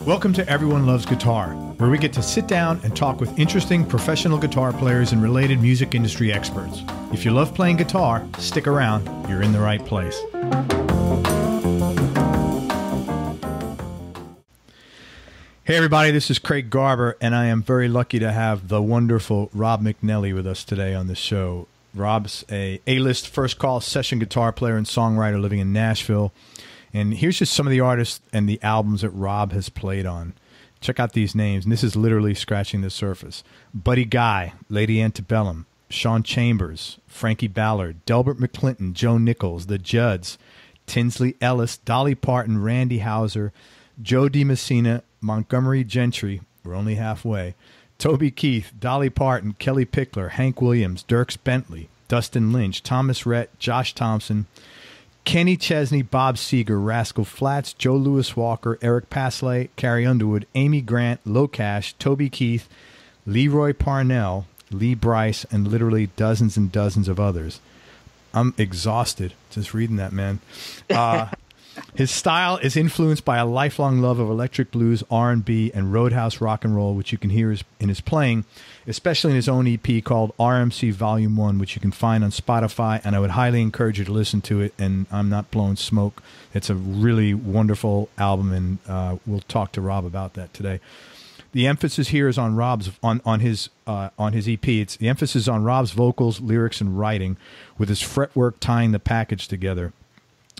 Welcome to Everyone Loves Guitar, where we get to sit down and talk with interesting professional guitar players and related music industry experts. If you love playing guitar, stick around. You're in the right place. Hey everybody, this is Craig Garber, and I am very lucky to have the wonderful Rob McNelly with us today on the show. Rob's a A-list first call session guitar player and songwriter living in Nashville. And here's just some of the artists and the albums that Rob has played on. Check out these names, and this is literally scratching the surface. Buddy Guy, Lady Antebellum, Sean Chambers, Frankie Ballard, Delbert McClinton, Joe Nichols, The Judds, Tinsley Ellis, Dolly Parton, Randy Houser, Joe DiMessina, Montgomery Gentry, we're only halfway, Toby Keith, Dolly Parton, Kelly Pickler, Hank Williams, Dierks Bentley, Dustin Lynch, Thomas Rhett, Josh Thompson, Kenny Chesney, Bob Seger, Rascal Flatts, Joe Louis Walker, Eric Paslay, Carrie Underwood, Amy Grant, Locash, Toby Keith, Leroy Parnell, Lee Brice, and literally dozens and dozens of others. I'm exhausted just reading that, man. His style is influenced by a lifelong love of electric blues, R&B, and roadhouse rock and roll, which you can hear in his playing, especially in his own EP called RMC Volume 1, which you can find on Spotify, and I would highly encourage you to listen to it, and I'm not blowing smoke. It's a really wonderful album, and we'll talk to Rob about that today. The emphasis here is on Rob's on his EP. The emphasis is on Rob's vocals, lyrics, and writing, with his fretwork tying the package together.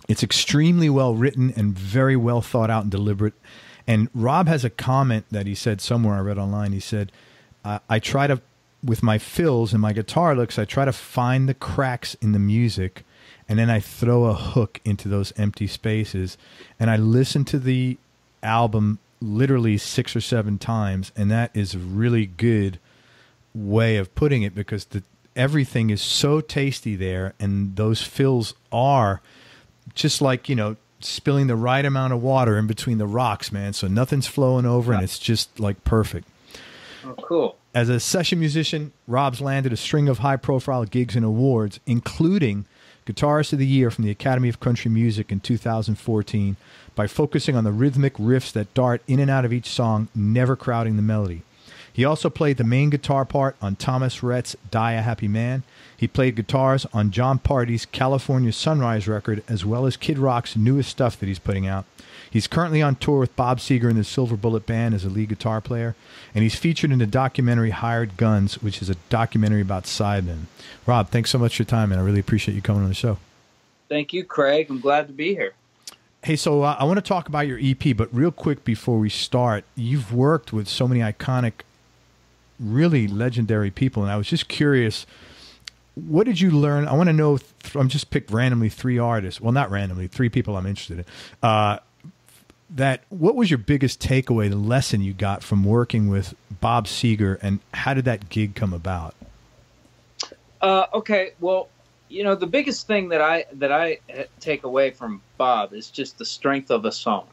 It's extremely well written and very well thought out and deliberate. And Rob has a comment that he said somewhere, I read online. He said, I try to, with my fills and my guitar licks, I try to find the cracks in the music, and then I throw a hook into those empty spaces. And I listen to the album literally 6 or 7 times, and that is a really good way of putting it, because everything is so tasty there, and those fills are just like, you know, spilling the right amount of water in between the rocks, man. So nothing's flowing over, and it's just like perfect. Oh, cool. As a session musician, Rob's landed a string of high-profile gigs and awards, including Guitarist of the Year from the Academy of Country Music in 2014, by focusing on the rhythmic riffs that dart in and out of each song, never crowding the melody. He also played the main guitar part on Thomas Rhett's Die a Happy Man. He played guitars on John Party's California Sunrise record, as well as Kid Rock's newest stuff that he's putting out. He's currently on tour with Bob Seger and the Silver Bullet Band as a lead guitar player, and he's featured in the documentary Hired Guns, which is a documentary about Sidemen. Rob, thanks so much for your time, and I really appreciate you coming on the show. Thank you, Craig. I'm glad to be here. Hey, so I want to talk about your EP, but real quick before we start, you've worked with so many iconic, really legendary people, and I was just curious, what did you learn? I want to know, I'm just picked randomly 3 artists. Well, not randomly, 3 people I'm interested in. What was your biggest takeaway, the lesson you got from working with Bob Seger, and how did that gig come about? Okay, well, you know, the biggest thing that I take away from Bob is just the strength of a song.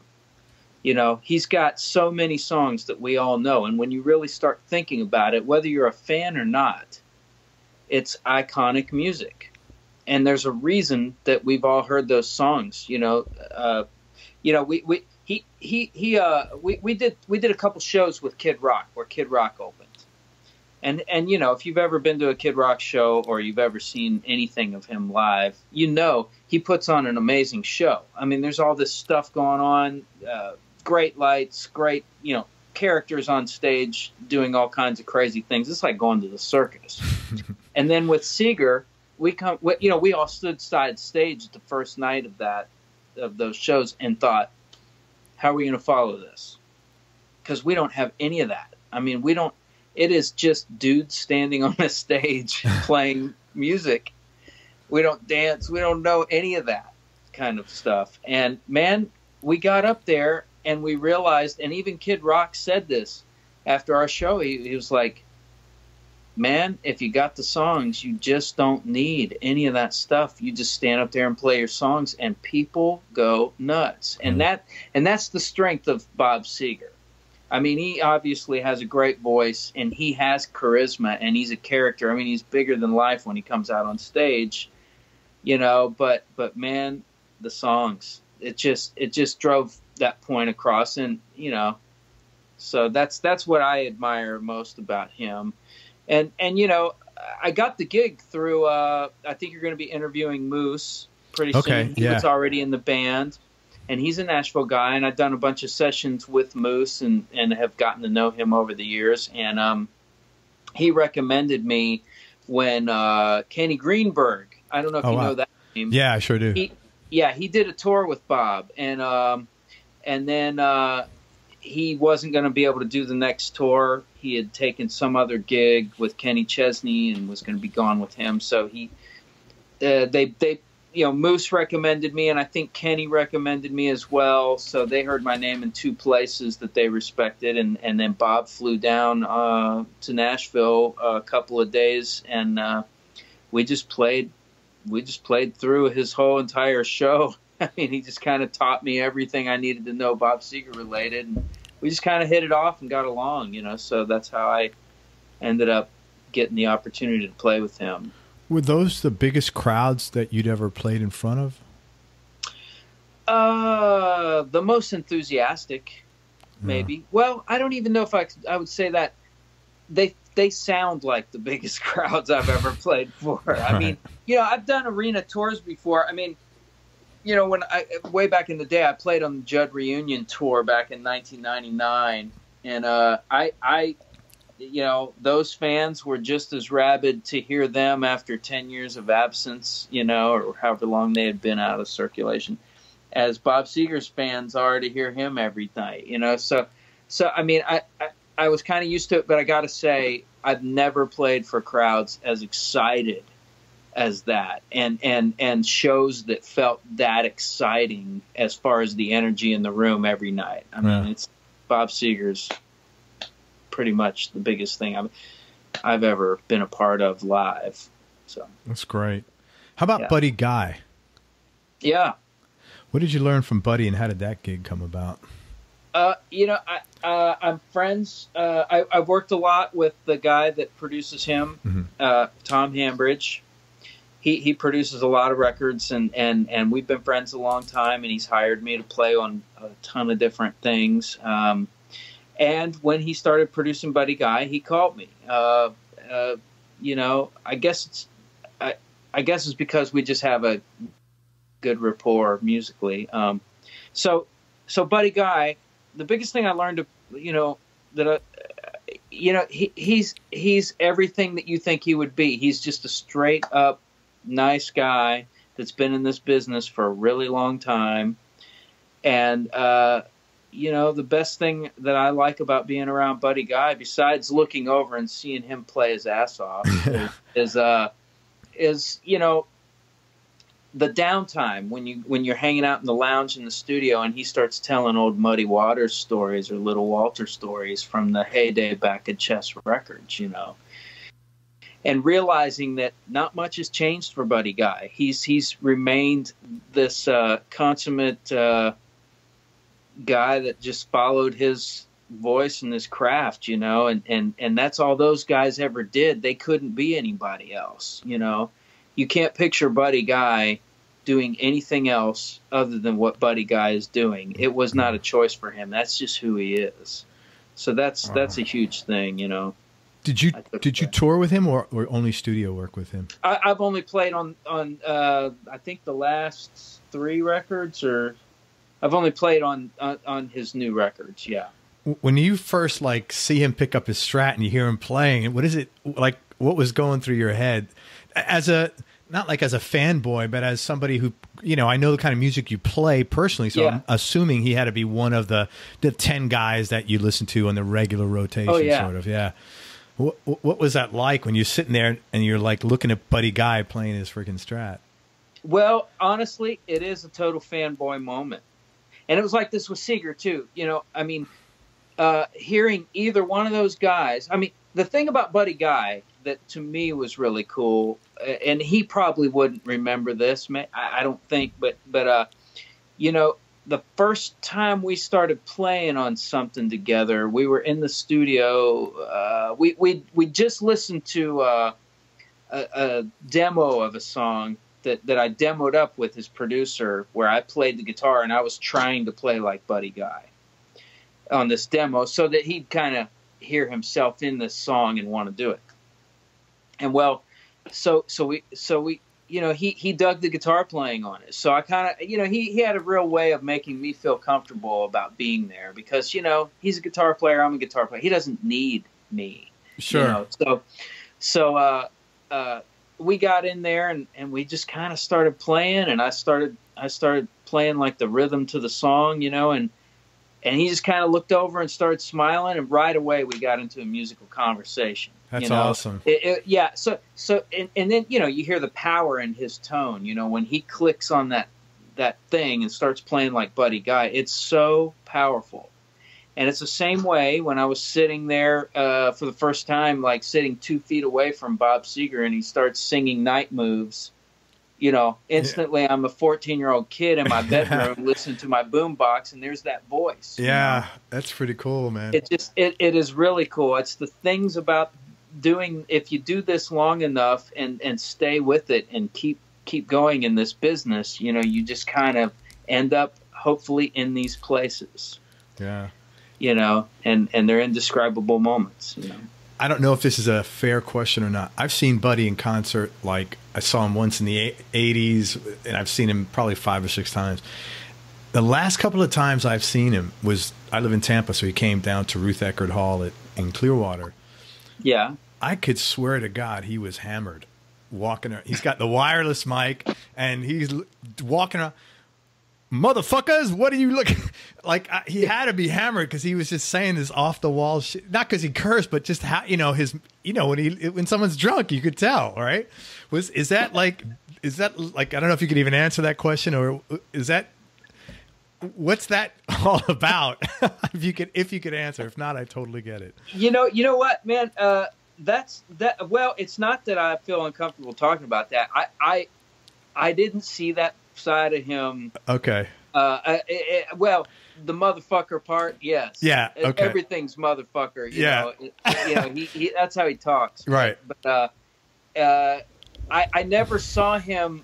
You know, he's got so many songs that we all know, and when you really start thinking about it, whether you're a fan or not, it's iconic music. And there's a reason that we've all heard those songs. We did a couple shows with Kid Rock, where Kid Rock opened. And you know, if you've ever been to a Kid Rock show, or you've ever seen anything of him live, you know he puts on an amazing show. I mean, there's all this stuff going on, great lights, great, you know, characters on stage doing all kinds of crazy things. It's like going to the circus. And then with Seger, we all stood side stage the first night of those shows and thought, how are we going to follow this? Because we don't have any of that. I mean, it is just dudes standing on a stage playing music. We don't dance. We don't know any of that kind of stuff. And man, we got up there and we realized, and even Kid Rock said this after our show, he was like, man, if you got the songs, you just don't need any of that stuff. You just stand up there and play your songs, and people go nuts. And that's the strength of Bob Seger. I mean, he obviously has a great voice, and he has charisma, and he's a character. I mean, he's bigger than life when he comes out on stage, you know. But man, the songs, it just drove that point across. And you know, So that's what I admire most about him. And you know, I got the gig through. I think you're going to be interviewing Moose pretty soon. He was already in the band, and he's a Nashville guy. And I've done a bunch of sessions with Moose, and have gotten to know him over the years. And he recommended me when Kenny Greenberg. I don't know if you know that name. Yeah, I sure do. He did a tour with Bob, and then he wasn't going to be able to do the next tour. He had taken some other gig with Kenny Chesney and was going to be gone with him. So Moose recommended me, and I think Kenny recommended me as well. So they heard my name in two places that they respected, and then Bob flew down to Nashville a couple of days, and we just played through his whole entire show. I mean, he just kind of taught me everything I needed to know Bob Seger related, and we just kind of hit it off and got along, you know. So that's how I ended up getting the opportunity to play with him. Were those the biggest crowds that you'd ever played in front of? The most enthusiastic, maybe. Yeah. Well, I don't even know if I would say that. They sound like the biggest crowds I've ever played for. I mean, you know, I've done arena tours before. I mean, you know, way back in the day, I played on the Judd Reunion tour back in 1999, and you know, those fans were just as rabid to hear them after 10 years of absence, you know, or however long they had been out of circulation, as Bob Seger's fans are to hear him every night, you know. So I mean, I was kind of used to it, but I got to say, I've never played for crowds as excited as that, and shows that felt that exciting as far as the energy in the room every night. I mean, it's Bob Seger's pretty much the biggest thing I've ever been a part of live. So that's great. How about Buddy Guy? Yeah. What did you learn from Buddy, and how did that gig come about? You know, I'm friends. I've worked a lot with the guy that produces him, Tom Hambridge. He produces a lot of records, and we've been friends a long time, and he's hired me to play on a ton of different things. And when he started producing Buddy Guy, he called me. You know, I guess it's because we just have a good rapport musically. So Buddy Guy, the biggest thing I learned, he's everything that you think he would be. He's just a straight up nice guy that's been in this business for a really long time. And, you know, the best thing that I like about being around Buddy Guy, besides looking over and seeing him play his ass off, is, you know, the downtime when you're hanging out in the lounge in the studio and he starts telling old Muddy Waters stories or Little Walter stories from the heyday back at Chess Records, you know, and realizing that not much has changed for Buddy Guy. He's remained this consummate guy that just followed his voice and his craft, you know, and that's all those guys ever did. They couldn't be anybody else, you know. You can't picture Buddy Guy doing anything else other than what Buddy Guy is doing. It was not a choice for him. That's just who he is. So that's a huge thing, you know. Did you tour with him or only studio work with him? I've only played on I think the last 3 records, or I've only played on his new records. Yeah. When you first like see him pick up his Strat and you hear him playing, what is it like? What was going through your head as not like as a fanboy, but as somebody who, you know, I know the kind of music you play personally, so I'm assuming he had to be one of the 10 guys that you listen to on the regular rotation, sort of. Yeah. What was that like when you're sitting there and you're like looking at Buddy Guy playing his freaking Strat? Well, honestly, it is a total fanboy moment. And it was like this with Seger too. You know, I mean, hearing either one of those guys, I mean, the thing about Buddy Guy that to me was really cool, and he probably wouldn't remember this, I don't think, but you know, the first time we started playing on something together, we were in the studio. We just listened to a demo of a song that I demoed up with his producer, where I played the guitar and I was trying to play like Buddy Guy. on this demo so that he'd kind of hear himself in this song and want to do it. And well, so we he dug the guitar playing on it. So I kind of, he had a real way of making me feel comfortable about being there because, he's a guitar player. I'm a guitar player. He doesn't need me. Sure. So we got in there and we just kind of started playing, and I started playing like the rhythm to the song, and he just kind of looked over and started smiling, and right away we got into a musical conversation. That's awesome. Yeah. So and then you hear the power in his tone. When he clicks on that thing and starts playing like Buddy Guy, it's so powerful. And it's the same way when I was sitting there for the first time, like sitting 2 feet away from Bob Seger, and he starts singing Night Moves. Instantly I'm a 14-year-old kid in my bedroom listening to my boombox, and there's that voice. Yeah, that's pretty cool, man. It is really cool. It's the things about doing, if you do this long enough and stay with it and keep going in this business, you just kind of end up hopefully in these places. Yeah. And they're indescribable moments, I don't know if this is a fair question or not. I've seen Buddy in concert. Like, I saw him once in the 80s, and I've seen him probably 5 or 6 times. The last couple of times I've seen him was, I live in Tampa, so he came down to Ruth Eckerd Hall in Clearwater. Yeah. I could swear to God he was hammered walking around. He's got the wireless mic, and he's walking around. Motherfuckers, what are you looking like? He had to be hammered because he was just saying this off the wall shit. Not because he cursed, but just how when someone's drunk, you could tell, right? Is that like I don't know if you could even answer that question, or is that what's that all about? if you could answer. If not, I totally get it. You know what, man? That's that. Well, it's not that I feel uncomfortable talking about that. I didn't see that side of him. Okay. Well, the motherfucker part, yes. Yeah. Okay. Everything's motherfucker. You know, he that's how he talks. Right. But I never saw him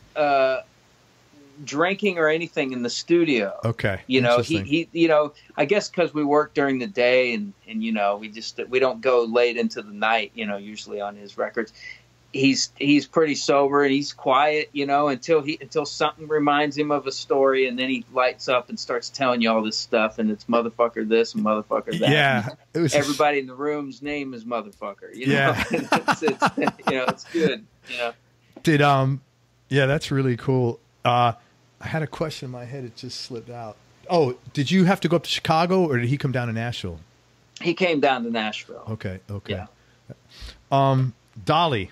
drinking or anything in the studio. Okay. He I guess because we work during the day and we don't go late into the night. Usually on his records. He's pretty sober and he's quiet, until something reminds him of a story, and then he lights up and starts telling you all this stuff, and it's motherfucker this and motherfucker that. Yeah, everybody in the room's name is motherfucker. Yeah, it's good. Yeah, that's really cool. I had a question in my head; it just slipped out. Oh, did you have to go up to Chicago, or did he come down to Nashville? He came down to Nashville. Okay. Yeah. Dolly.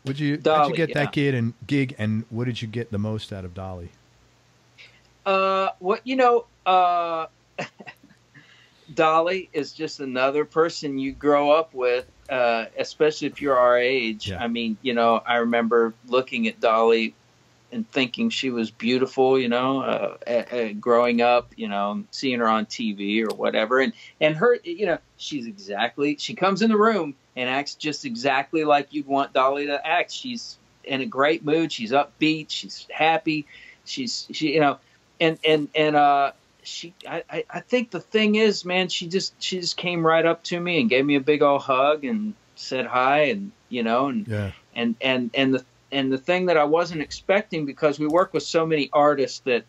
How'd you get that gig, and what did you get the most out of Dolly? Dolly is just another person you grow up with, especially if you're our age. Yeah. I mean, I remember looking at Dolly and thinking she was beautiful, growing up, seeing her on TV or whatever. And her, she comes in the room and acts just exactly like you'd want Dolly to act. She's in a great mood. She's upbeat. She's happy. I think the thing is, man, she just came right up to me and gave me a big old hug and said hi, and the thing that I wasn't expecting, because we work with so many artists that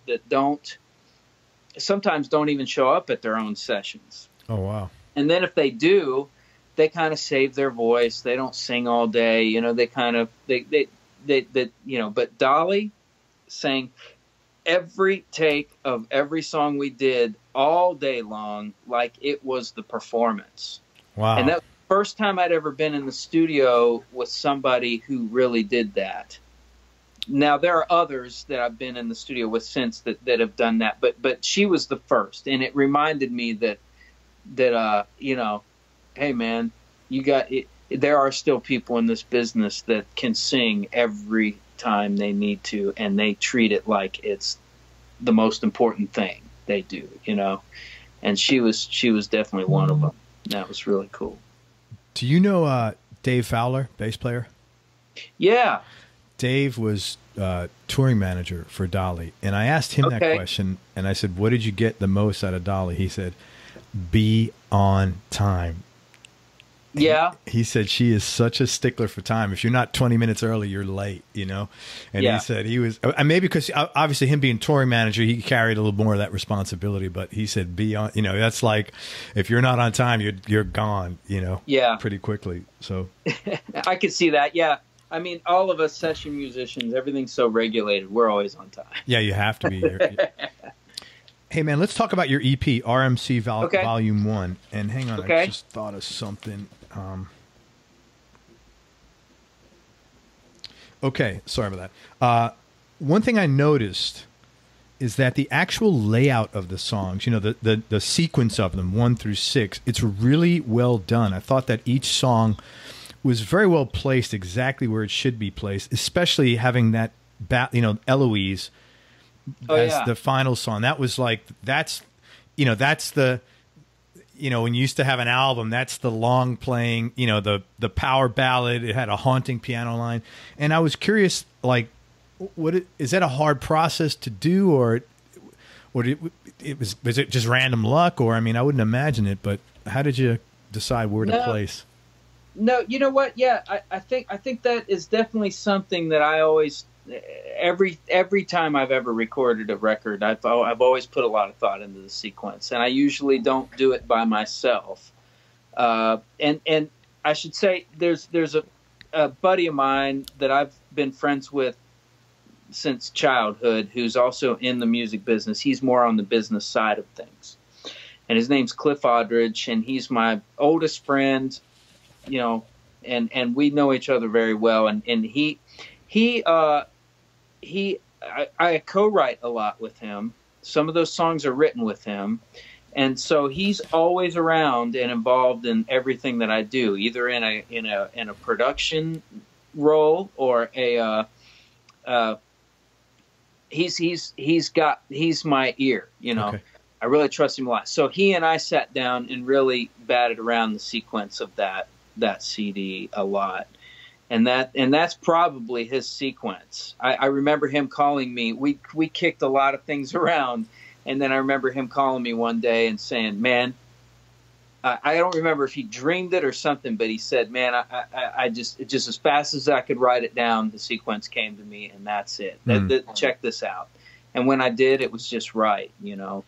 sometimes don't even show up at their own sessions. Oh, wow. And then if they do, they kind of save their voice. They don't sing all day. They kind of, but Dolly sang every take of every song we did all day long like it was the performance. Wow. And that was the first time I'd ever been in the studio with somebody who really did that. Now, there are others that I've been in the studio with since that have done that, but she was the first, and it reminded me that hey, man, you got it. There are still people in this business that can sing every time they need to, and they treat it like it's the most important thing they do, and she was definitely one of them. That was really cool. Do you know Dave Fowler, bass player? Yeah. Dave was touring manager for Dolly, and I asked him that question, and I said, what did you get the most out of Dolly? He said, be on time. Yeah. He said she is such a stickler for time. If you're not 20 minutes early, you're late, you know? And Yeah. he said he was, and maybe because obviously him being touring manager, he carried a little more of that responsibility, but he said be on, you know, that's like, if you're not on time, you're gone, you know? Yeah. Pretty quickly. So I could see that. Yeah. I mean, all of us session musicians, everything's so regulated. We're always on time. yeah, you have to be here. Hey man, let's talk about your EP, RMC Okay. Volume 1. And hang on, Okay. I just thought of something. Okay, sorry about that. One thing I noticed is that the actual layout of the songs, you know, the sequence of them, 1 through 6, it's really well done. I thought that each song was very well placed exactly where it should be placed, especially having that, you know, Eloise as yeah. the final song. That was like, that's, you know, that's the, you know, when you used to have an album, that's the long playing, you know, the power ballad. It had a haunting piano line. And I was curious, like, is that a hard process to do, or was it just random luck? Or, I mean, I wouldn't imagine it, but how did you decide where to place? No, you know what? Yeah, I think that is definitely something that I always, every time I've ever recorded a record, I've always put a lot of thought into the sequence, and I usually don't do it by myself. And I should say there's a buddy of mine that I've been friends with since childhood, who's also in the music business. He's more on the business side of things, and his name's Cliff Aldridge, and he's my oldest friend, you know, and we know each other very well, and I co-write a lot with him. Some of those songs are written with him. And so he's always around and involved in everything that I do, either in a production role or he's my ear, you know. Okay. I really trust him a lot. So he and I sat down and really batted around the sequence of that CD a lot. And that's probably his sequence. I remember him calling me. We kicked a lot of things around, and then I remember him calling me one day and saying, "Man, I don't remember if he dreamed it or something, but he said, man, I just as fast as I could write it down, the sequence came to me, and that's it. Check this out." And when I did, it was just right, you know.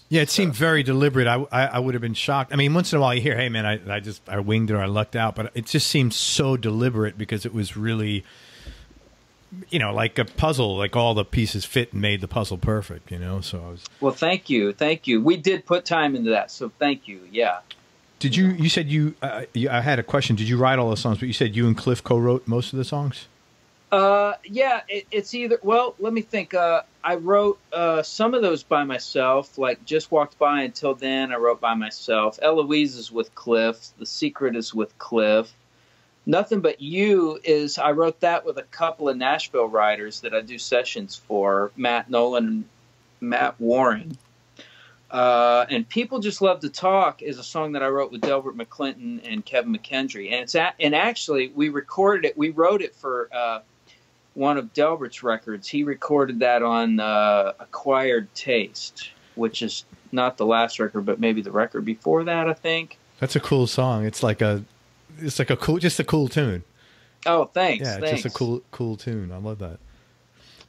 Yeah, it seemed very deliberate. I would have been shocked. I mean, once in a while you hear, "Hey, man, I winged it or I lucked out," but it just seemed so deliberate because it was really, you know, like a puzzle. Like all the pieces fit and made the puzzle perfect, you know. So I was. Well, thank you. We did put time into that, so thank you. Yeah. Did you? You said you. I had a question. Did you write all the songs? But you said you and Cliff co-wrote most of the songs. Yeah, it's either. Well, let me think. I wrote some of those by myself, like Just Walked By Until Then. I wrote by myself. Eloise is with Cliff. The Secret is with Cliff. Nothing But You is. I wrote that with a couple of Nashville writers that I do sessions for, Matt Nolan and Matt Warren. And People Just Love to Talk is a song that I wrote with Delbert McClinton and Kevin McKendry. And actually we recorded it. We wrote it for one of Delbert's records. He recorded that on Acquired Taste, which is not the last record, but maybe the record before that, I think. That's a cool song. It's like a cool tune. Oh, thanks. Yeah, it's just a cool tune. I love that.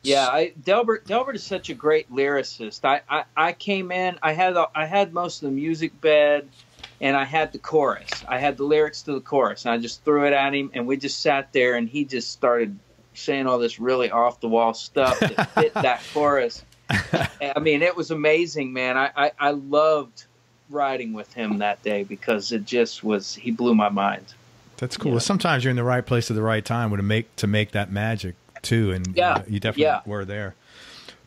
Yeah, Delbert is such a great lyricist. I came in, I had most of the music bed, and I had the chorus. I had the lyrics to the chorus, and I just threw it at him, and we just sat there, and he just started saying all this really off the wall stuff that fit that chorus. I mean, it was amazing, man. I loved riding with him that day because he blew my mind. That's cool. Yeah. Well, sometimes you're in the right place at the right time to make that magic too, and you definitely were there.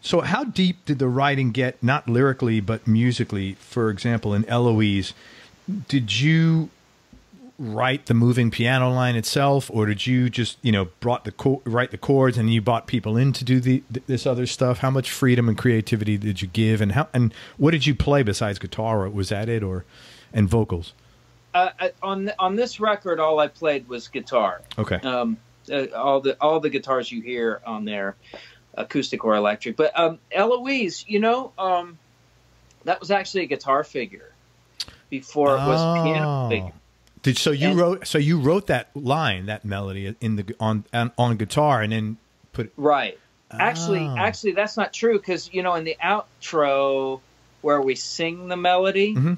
So how deep did the writing get, not lyrically but musically? For example, in Eloise, did you write the moving piano line itself, or did you just, you know, write the chords and you brought people in to do this other stuff? How much freedom and creativity did you give, and what did you play besides guitar? Or was that it, and vocals? On this record, all I played was guitar. Okay. All the guitars you hear on there, acoustic or electric. But Eloise, you know, that was actually a guitar figure. before it was piano figure. So you wrote that line, that melody in the on guitar, and then put it. Right. Oh. Actually, that's not true, because in the outro where we sing the melody,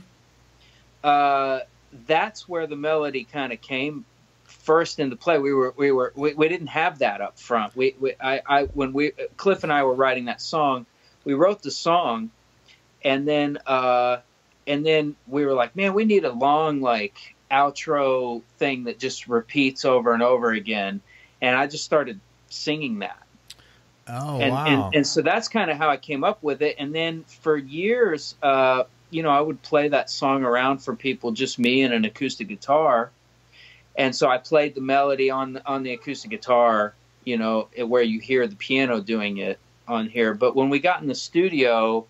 that's where the melody kind of came first into play. We didn't have that up front. When Cliff and I were writing that song, we wrote the song, and then we were like, man, we need a long outro thing that just repeats over and over again. And I just started singing that. Oh, wow. And so that's kind of how I came up with it. And then for years, I would play that song around for people, just me and an acoustic guitar. And so I played the melody on the acoustic guitar, where you hear the piano doing it on here. But when we got in the studio,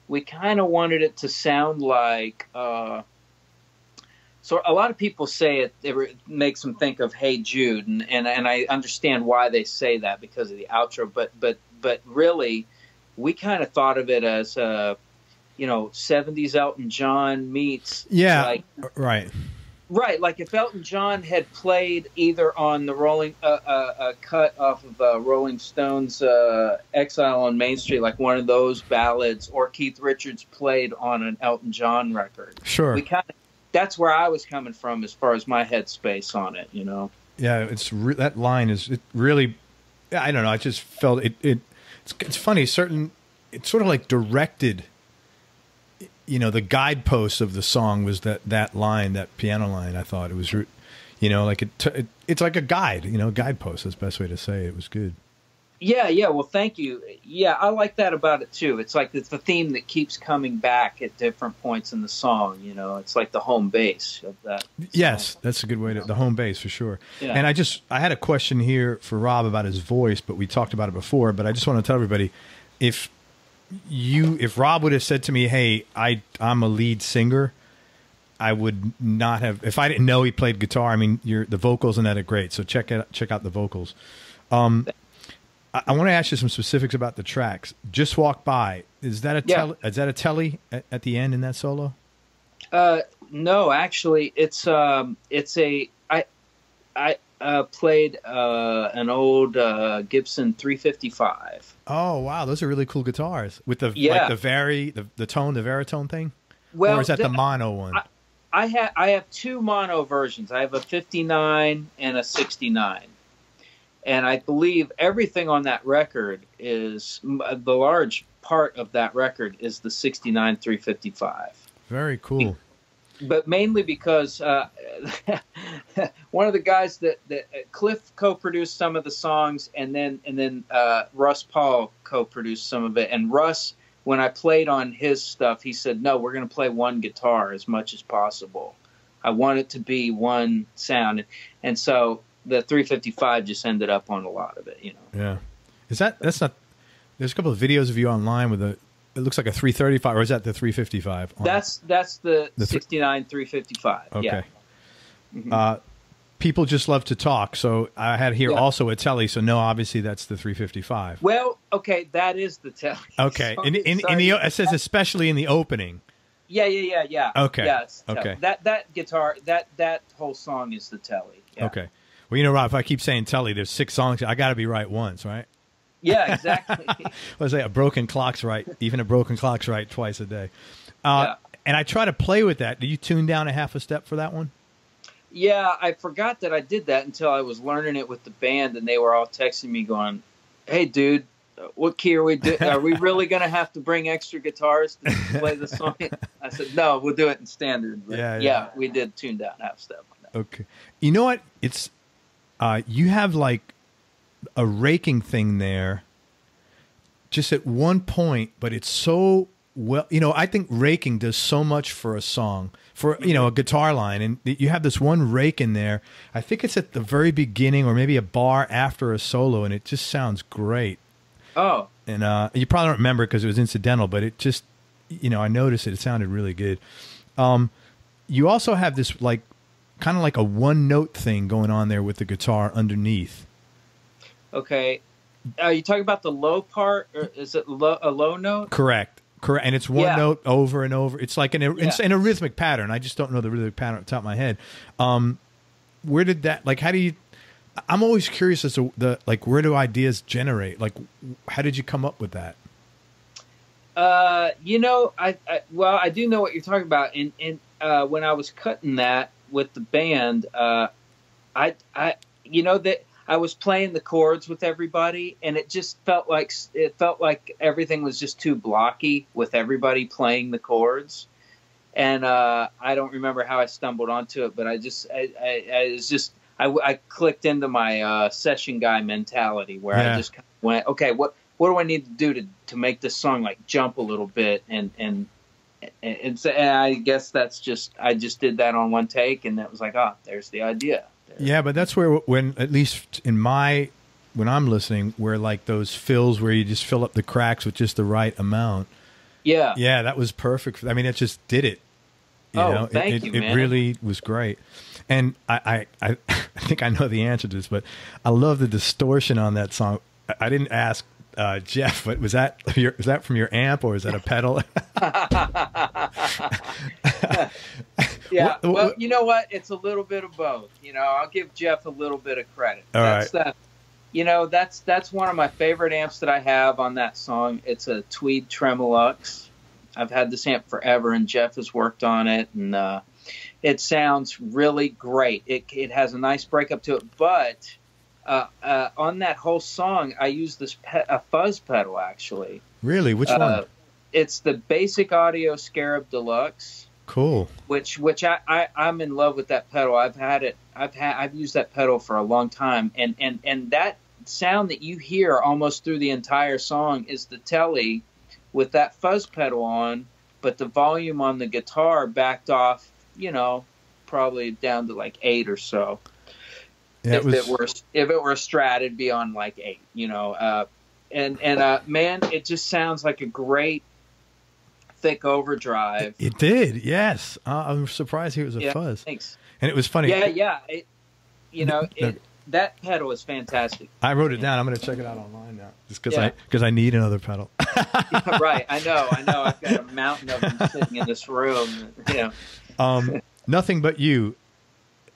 we kind of wanted it to sound like, so a lot of people say it makes them think of Hey Jude, and I understand why they say that because of the outro, but really we kind of thought of it as 70s Elton John meets Right, like if Elton John had played either on the cut off of Rolling Stones' Exile on Main Street, like one of those ballads, or Keith Richards played on an Elton John record. Sure. That's where I was coming from as far as my headspace on it, Yeah, that line is really, I don't know, I just felt it's funny, it's sort of like directed. The guidepost of the song was that line, that piano line. I thought it was, like it's like a guide, guidepost. That's the best way to say it. It was good. Yeah. Well, thank you. Yeah, I like that about it too. It's like it's the theme that keeps coming back at different points in the song. It's like the home base of that. Yes, that's a good way the home base for sure. Yeah. And I had a question here for Rob about his voice, but we talked about it before. But I just want to tell everybody, if Rob would have said to me, "Hey, I'm a lead singer," I would not have. If I didn't know he played guitar, I mean, the vocals in that are great. So check out the vocals. I want to ask you some specifics about the tracks. Just Walk By. Is that a telly at the end in that solo? No, actually, it's I played an old Gibson 355. Oh wow, those are really cool guitars with the tone, the Veritone thing. Well, or is that the mono one? I have two mono versions. I have a 59 and a 69. And I believe everything on that record is, the large part of that record is the 69 355. Very cool. But mainly because one of the guys that Cliff co-produced some of the songs, and then Russ Paul co-produced some of it. And Russ, when I played on his stuff, he said, "No, we're going to play one guitar as much as possible. I want it to be one sound." And so the 355 just ended up on a lot of it, Yeah. That's not, there's a couple of videos of you online with it looks like a 335, or is that the 355? That's the 69 355. Okay. Yeah. Mm-hmm. People just love to talk, so I had here also a telly, so no, obviously that's the 355. Well, okay, that is the telly. Okay. It says especially in the opening. Yeah. Okay. Yeah, okay. That guitar, that whole song is the telly. Yeah. Okay. Well, Rob, if I keep saying telly, there's 6 songs. I got to be right once, right? Yeah, exactly. Let's say a broken clock's right. Even a broken clock's right twice a day. And I try to play with that. Did you tune down a half a step for that one? Yeah, I forgot that I did that until I was learning it with the band, and they were all texting me going, "Hey, dude, what key are we doing? Are we really going to have to bring extra guitars to play the song?" I said, "No, we'll do it in standard." But yeah, we did tune down half step on that. Okay. You know what? It's you have like a raking thing there just at one point, but it's so well, I think raking does so much for a song, for, a guitar line. And you have this one rake in there. I think it's at the very beginning or maybe a bar after a solo, and it just sounds great. Oh. And you probably don't remember because it was incidental, but it just, I noticed it. It sounded really good. You also have this like kind of like a one note thing going on there with the guitar underneath. Okay. Are you talking about the low part, or is it a low note? Correct. Correct, and it's one Yeah. note over and over. It's like it's Yeah. in a rhythmic pattern. I just don't know the rhythmic pattern at the top of my head. Where did that? Like, how do you? I'm always curious as to where do ideas generate? Like, how did you come up with that? You know, I do know what you're talking about. And when I was cutting that with the band, you know, that I was playing the chords with everybody, and it just felt like everything was just too blocky with everybody playing the chords. And I don't remember how I stumbled onto it, but I clicked into my session guy mentality where I just kind of went, okay, what do I need to do to make this song like jump a little bit? And I guess that's just, I just did that on one take, and that was like, there's the idea. Yeah, but that's where, when at least when I'm listening, where like those fills where you just fill up the cracks with just the right amount. Yeah. Yeah, that was perfect. I mean, it just did it. You know? Thank you, man. It really was great. And I think I know the answer to this, but I love the distortion on that song. I didn't ask Jeff, but was that from your amp, or is that a pedal? Yeah. Well, you know what? It's a little bit of both. You know, I'll give Jeff a little bit of credit. All right. You know, that's one of my favorite amps that I have on that song. It's a Tweed Tremolux. I've had this amp forever, and Jeff has worked on it, and it sounds really great. It has a nice breakup to it, but on that whole song, I use a fuzz pedal, actually. Really? Which one? It's the Basic Audio Scarab Deluxe. Cool. Which I'm in love with that pedal. I've used that pedal for a long time, and that sound that you hear almost through the entire song is the Tele with that fuzz pedal on, but the volume on the guitar backed off, you know, probably down to like 8 or so. Yeah, if it were a Strat, it'd be on like 8, you know. Man, it just sounds like a great thick overdrive. It did, yes. I'm surprised he was a fuzz. Thanks. And it was funny. Yeah. That pedal is fantastic. I wrote it down. I'm going to check it out online now, just because I need another pedal. Right. I know. I've got a mountain of them sitting in this room. You know. Nothing But You.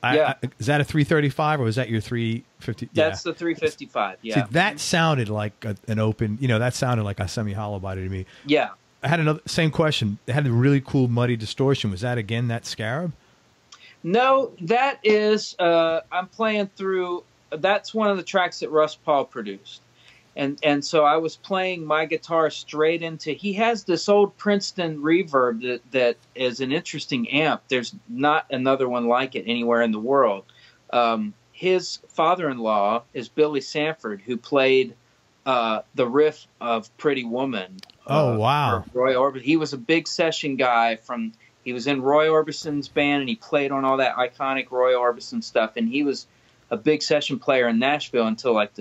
Is that a 335 or is that your 350? That's the 355. Yeah. See, that sounded like an open. You know, that sounded like a semi-hollow body to me. Yeah. I had same question. It had a really cool muddy distortion. Was that again that Scarab? No, that is. I'm playing through. That's one of the tracks that Russ Paul produced, and so I was playing my guitar straight into. He has this old Princeton Reverb that is an interesting amp. There's not another one like it anywhere in the world. His father-in-law is Billy Sanford, who played the riff of Pretty Woman. Oh, wow. Roy Orbison. He was a big session guy he was in Roy Orbison's band, and he played on all that iconic Roy Orbison stuff, and he was a big session player in Nashville until like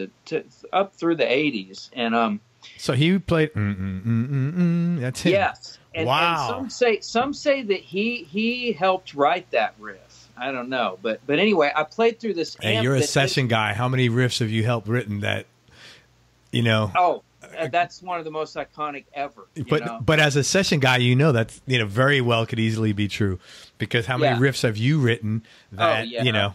up through the 80s. And so he played that's him. Yes. Wow. And some say that he helped write that riff. I don't know, but anyway, I played through this amp. Hey, you're a session guy. How many riffs have you helped written that, you know? Oh, that's one of the most iconic ever. But as a session guy, you know that's very well could easily be true, because how many riffs have you written that you know?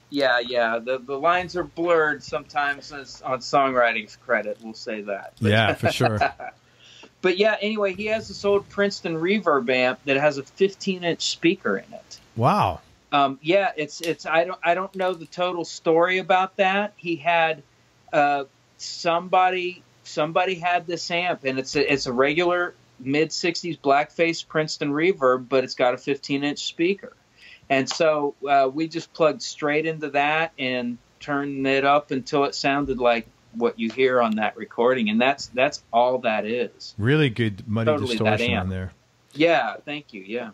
Yeah. The lines are blurred sometimes on songwriting's credit. We'll say that. Yeah, for sure. But yeah, anyway, he has this old Princeton Reverb amp that has a 15-inch speaker in it. Wow. Yeah, it's. I don't know the total story about that. He had somebody had this amp, and it's a regular mid-60s blackface Princeton Reverb, but it's got a 15-inch speaker. And so we just plugged straight into that and turned it up until it sounded like what you hear on that recording, and that's all that is. Really good muddy distortion on there. Yeah, thank you. Yeah.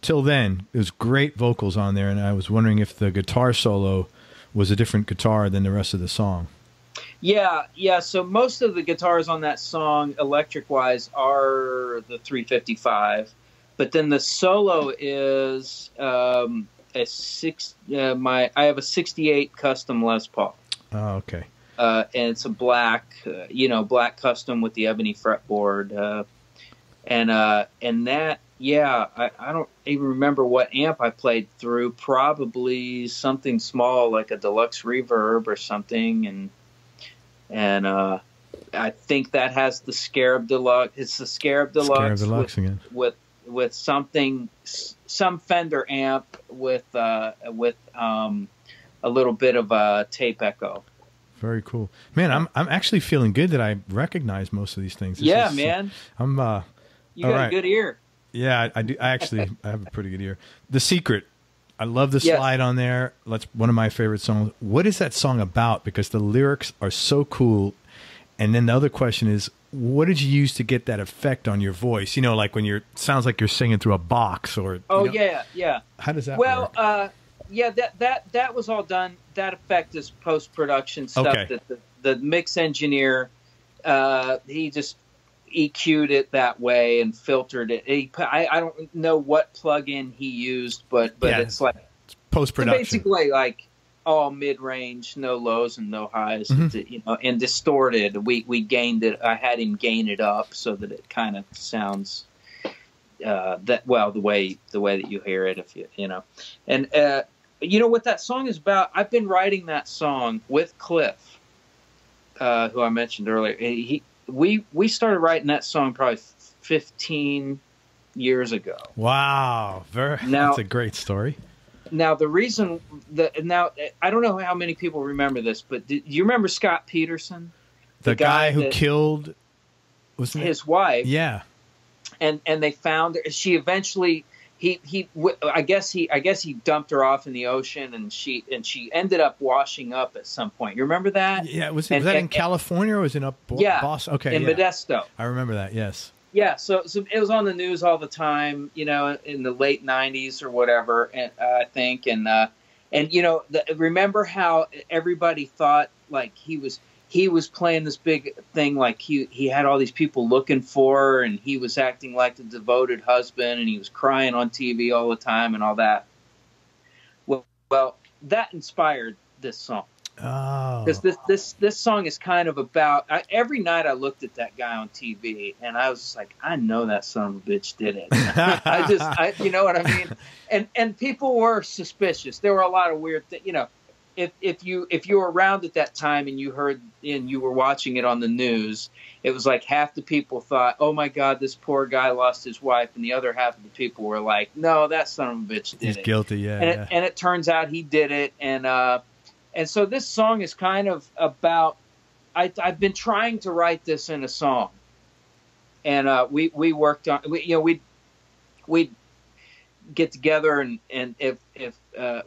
Till then, it was great vocals on there, and I was wondering if the guitar solo was a different guitar than the rest of the song. Yeah. So most of the guitars on that song, electric-wise, are the 355. But then the solo is I have a 68 custom Les Paul. Oh, okay. And it's a black custom with the ebony fretboard. and that, yeah, I don't even remember what amp I played through. Probably something small like a deluxe reverb or something, and I think that has the Scarab Deluxe. It's the Scarab Deluxe, again. With some Fender amp with a little bit of a tape echo. Very cool, man. I'm actually feeling good that I recognize most of these things. Man. I'm you got a good ear. Yeah, I do. I have a pretty good ear. The Secret. I love the slide on there. That's one of my favorite songs. What is that song about? Because the lyrics are so cool. And then the other question is, what did you use to get that effect on your voice? You know, like when sounds like you're singing through a box or. Oh, you know, yeah. How does that work? Well, yeah, that was all done. That effect is post-production stuff that the mix engineer, he just EQ'd it that way and filtered it. I don't know what plugin he used, but it's like post-production. Basically like all mid-range, no lows and no highs, you know, and distorted. We gained it. I had him gain it up so that it kind of sounds the way that you hear it, if you know. And you know what that song is about? I've been writing that song with Cliff, who I mentioned earlier. We started writing that song probably 15 years ago. Wow, that's a great story. Now the reason I don't know how many people remember this, but do you remember Scott Peterson, the guy who killed his wife? Yeah, and they found her. She eventually I guess he dumped her off in the ocean, and she ended up washing up at some point. You remember that? Yeah, was that in California or was it up Boston? Okay, in Modesto. I remember that. Yes. Yeah, so it was on the news all the time, you know, in the late '90s or whatever, I think, and you know, remember how everybody thought like he was playing this big thing, like he had all these people looking for her, and he was acting like the devoted husband, and he was crying on TV all the time and all that. Well, that inspired this song. Oh, because this song is kind of about. Every night I looked at that guy on TV, and I was just like, I know that son of a bitch did it. You know what I mean? And people were suspicious. There were a lot of weird things, you know. If you were around at that time and you heard and you were watching it on the news, it was like half the people thought, "Oh my God, this poor guy lost his wife," and the other half of the people were like, "No, that son of a bitch did it. He's guilty." Yeah, and it turns out he did it, and so this song is kind of about. I've been trying to write this in a song, and we worked on. We'd get together and if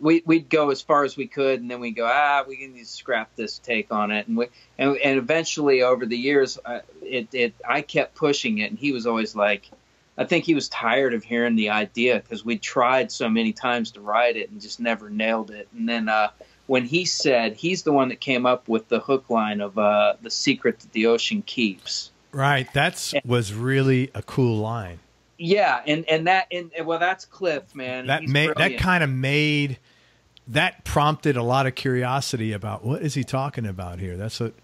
we'd go as far as we could, and then we go we need to scrap this take on it, and eventually over the years I kept pushing it, and he was always like, I think he was tired of hearing the idea because we tried so many times to write it and just never nailed it. And then when he said, he's the one that came up with the hook line of the secret that the ocean keeps. Right, was really a cool line. Yeah, and that's Cliff, man. That prompted a lot of curiosity about what is he talking about here.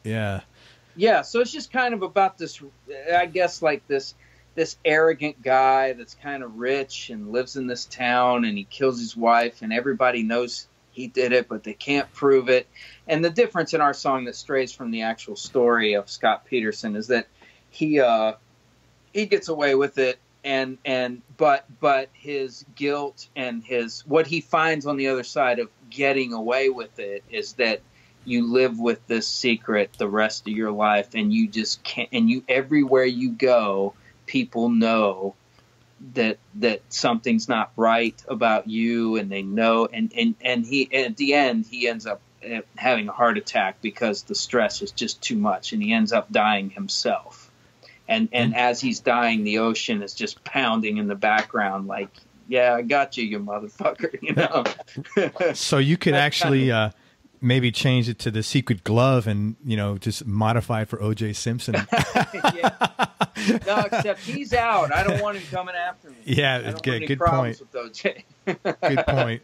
Yeah, so it's just kind of about this, I guess, like this arrogant guy that's kind of rich and lives in this town, and he kills his wife, and everybody knows he did it, but they can't prove it. And the difference in our song that strays from the actual story of Scott Peterson is that he gets away with it. But his guilt and what he finds on the other side of getting away with it is that you live with this secret the rest of your life, and you just can't. And everywhere you go, people know that something's not right about you, and they know. And he at the end he ends up having a heart attack because the stress is just too much, and he ends up dying himself. And as he's dying, the ocean is just pounding in the background, like, yeah, I got you, you motherfucker, you know. So you could actually maybe change it to the secret glove and, you know, just modify it for O.J. Simpson. Yeah. No, except he's out. I don't want him coming after me. Yeah, good point. With O.J. Good point.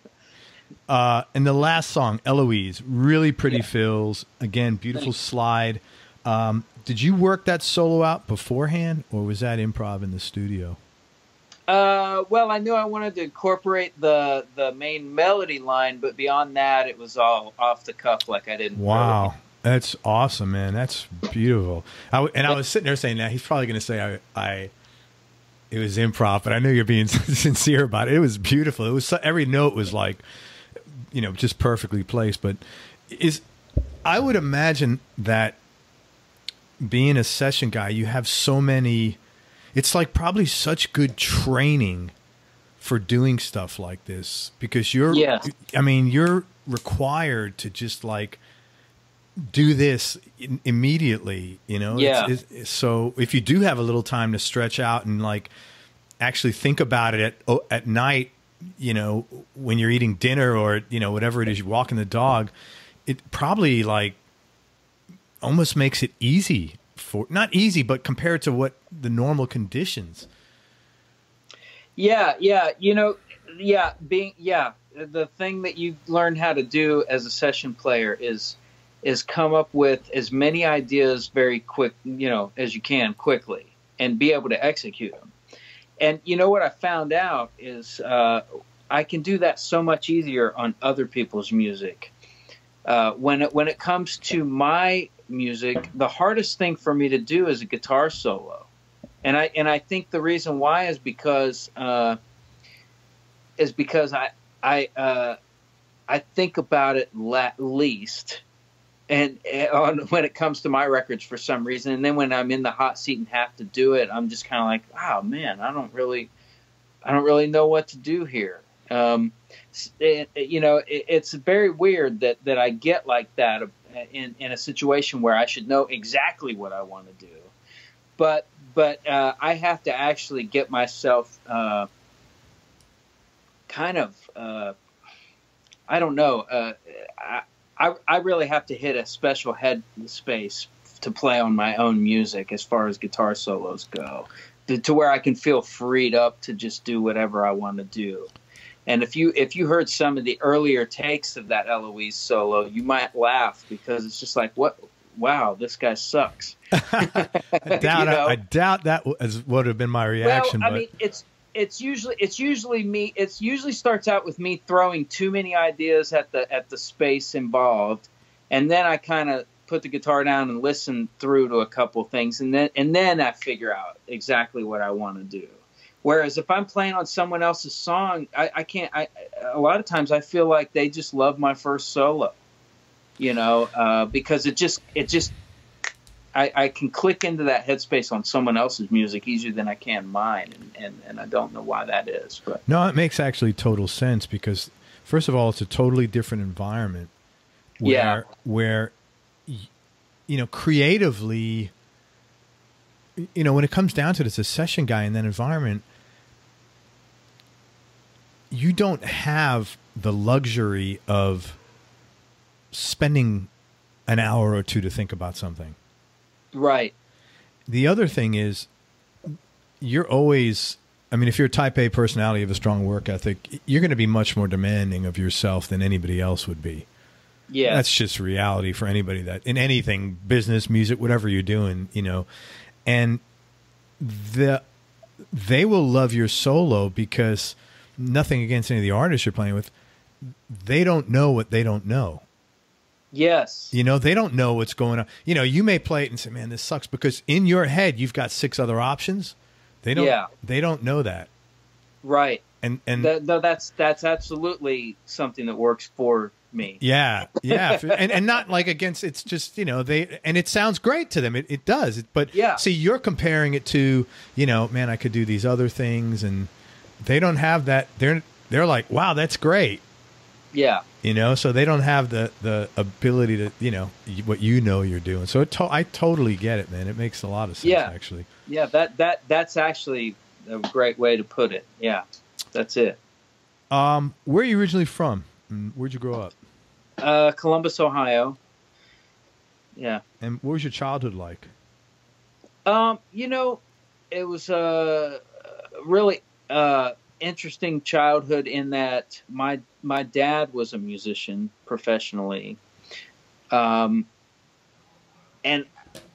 And the last song, Eloise, really pretty fills. Again, beautiful slide. Did you work that solo out beforehand, or was that improv in the studio? Well, I knew I wanted to incorporate the main melody line, but beyond that, it was all off the cuff. Like I didn't. Wow, Really... that's awesome, man. That's beautiful. I was sitting there saying, "Now he's probably going to say it was improv," but I know you're being sincere about it. It was beautiful. It was every note was like, just perfectly placed. But I would imagine that being a session guy, you have so many. It's like probably such good training for doing stuff like this because you're required to just like do this immediately, Yeah. So if you do have a little time to stretch out and like actually think about it at night, when you're eating dinner or, whatever it is, you're walking the dog, it probably like almost makes it easy. Not easy, but compared to what the normal conditions. Yeah. The thing that you learn how to do as a session player is come up with as many ideas very quick, as you can quickly and be able to execute them. And what I found out is I can do that so much easier on other people's music. When it comes to my music, the hardest thing for me to do is a guitar solo, and I think the reason why is because I think about it least, and when it comes to my records for some reason, and then when I'm in the hot seat and have to do it, I'm just kind of like, oh man, I don't really know what to do here. It's very weird that I get like that in a situation where I should know exactly what I want to do, but I have to actually get myself kind of I don't know. I really have to hit a special head space to play on my own music as far as guitar solos go, to where I can feel freed up to just do whatever I want to do. And if you heard some of the earlier takes of that Eloise solo, you might laugh because it's just like, what? Wow, this guy sucks. I doubt that would have been my reaction. Well, I mean, it's usually me. It usually starts out with me throwing too many ideas at the space involved, and then I kind of put the guitar down and listen through to a couple things, and then I figure out exactly what I want to do. Whereas if I'm playing on someone else's song, I can't. A lot of times I feel like they just love my first solo, because I can click into that headspace on someone else's music easier than I can mine, and I don't know why that is. But no, it makes actually total sense because first of all, it's a totally different environment. Where creatively, when it comes down to it, as a session guy in that environment, you don't have the luxury of spending an hour or two to think about something. Right. The other thing is you're always, if you're a type A personality, of a strong work ethic, you're going to be much more demanding of yourself than anybody else would be. Yeah. That's just reality for anybody that in anything, business, music, whatever you're doing, and they will love your solo because nothing against any of the artists you're playing with, they don't know what they don't know. Yes. They don't know what's going on. You may play it and say, man, this sucks, because in your head, you've got 6 other options. They don't know that. Right. And that's absolutely something that works for me. Yeah. Yeah. and not like against, it's just, and it sounds great to them. It does. But yeah. See, you're comparing it to, man, I could do these other things, and they don't have that. They're like, wow, that's great. Yeah. So they don't have the ability to, what you're doing. So I totally get it, man. It makes a lot of sense, actually. Yeah, that's actually a great way to put it. Yeah, that's it. Where are you originally from? Where'd you grow up? Columbus, Ohio. Yeah. And what was your childhood like? It was a really interesting childhood in that my dad was a musician professionally, and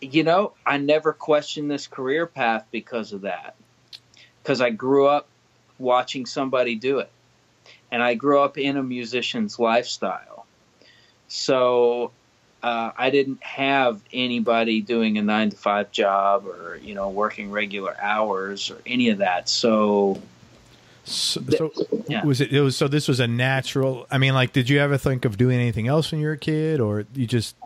You know, I never questioned this career path because of that. Because I grew up watching somebody do it. And I grew up in a musician's lifestyle. So I didn't have anybody doing a 9-to-5 job or, you know, working regular hours or any of that. So yeah. So this was a natural, I mean, like, did you ever think of doing anything else when you were a kid, or you just...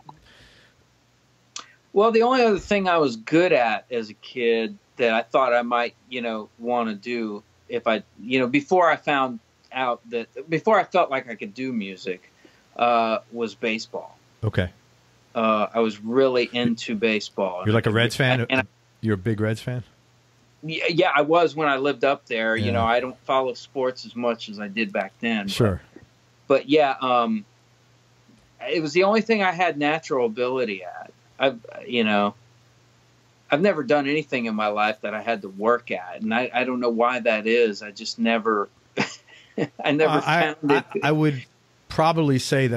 Well, the only other thing I was good at as a kid that I thought I might, you know, want to do if I, you know, before I found out that, before I felt like I could do music, was baseball. Okay. I was really into baseball. You're like a Reds fan? You're a big Reds fan? Yeah, I was when I lived up there. Yeah. You know, I don't follow sports as much as I did back then. Sure. But yeah, it was the only thing I had natural ability at. I've never done anything in my life that I had to work at, and I don't know why that is. I just never, I never found it. I would probably say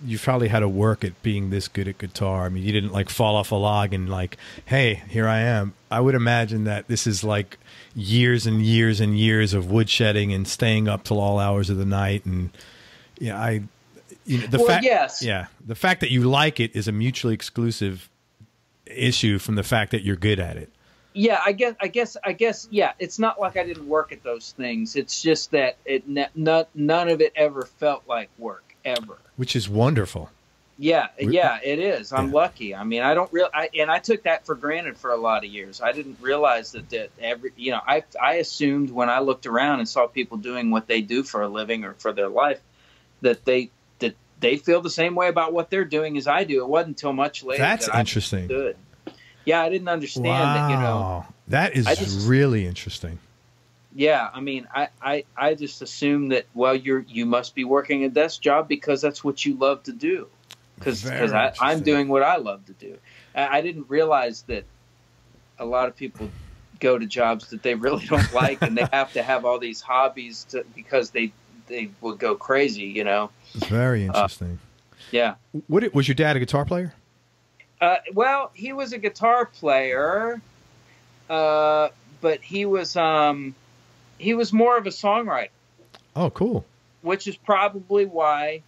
you probably had to work at being this good at guitar. I mean, you didn't like fall off a log and like, hey, here I am. I would imagine that this is like years and years and years of woodshedding and staying up till all hours of the night, and yes. The fact that you like it is a mutually exclusive issue from the fact that you're good at it. Yeah, I guess. Yeah, it's not like I didn't work at those things. It's just that none of it ever felt like work ever. Which is wonderful. Yeah, it is. I'm lucky. I mean, I took that for granted for a lot of years. I didn't realize that I assumed when I looked around and saw people doing what they do for a living or for their life that they feel the same way about what they're doing as I do. It wasn't until much later. That's interesting. Good. Yeah, I didn't understand that. You know, that is really interesting. Yeah, I mean, I just assumed that. Well, you must be working a desk job because that's what you love to do. Because I'm doing what I love to do. I didn't realize that a lot of people go to jobs that they really don't like, and they have to have all these hobbies because they would go crazy. You know. It's very interesting. Yeah. Was your dad a guitar player? Well, he was a guitar player, but he was more of a songwriter. Oh, cool. Which is probably why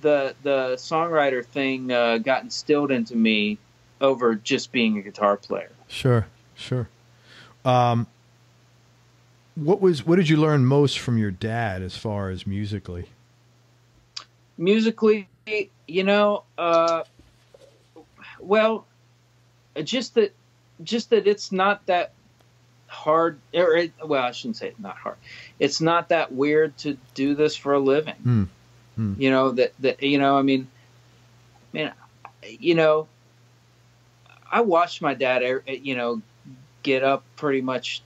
the songwriter thing got instilled into me over just being a guitar player. Sure. What did you learn most from your dad as far as musically? Musically, you know, well, just that it's not that hard. I shouldn't say it's not hard. It's not that weird to do this for a living. You know that you know. I mean, you know, I watched my dad, you know, get up pretty much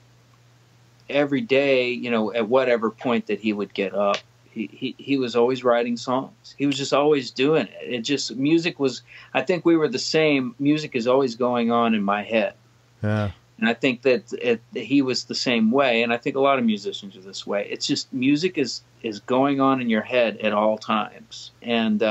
every day. You know, at whatever point that he would get up. He was always writing songs. He was just always doing it. It just, music was, I think we were the same. Music is always going on in my head. Yeah. And I think that he was the same way. And I think a lot of musicians are this way. It's just music is going on in your head at all times. And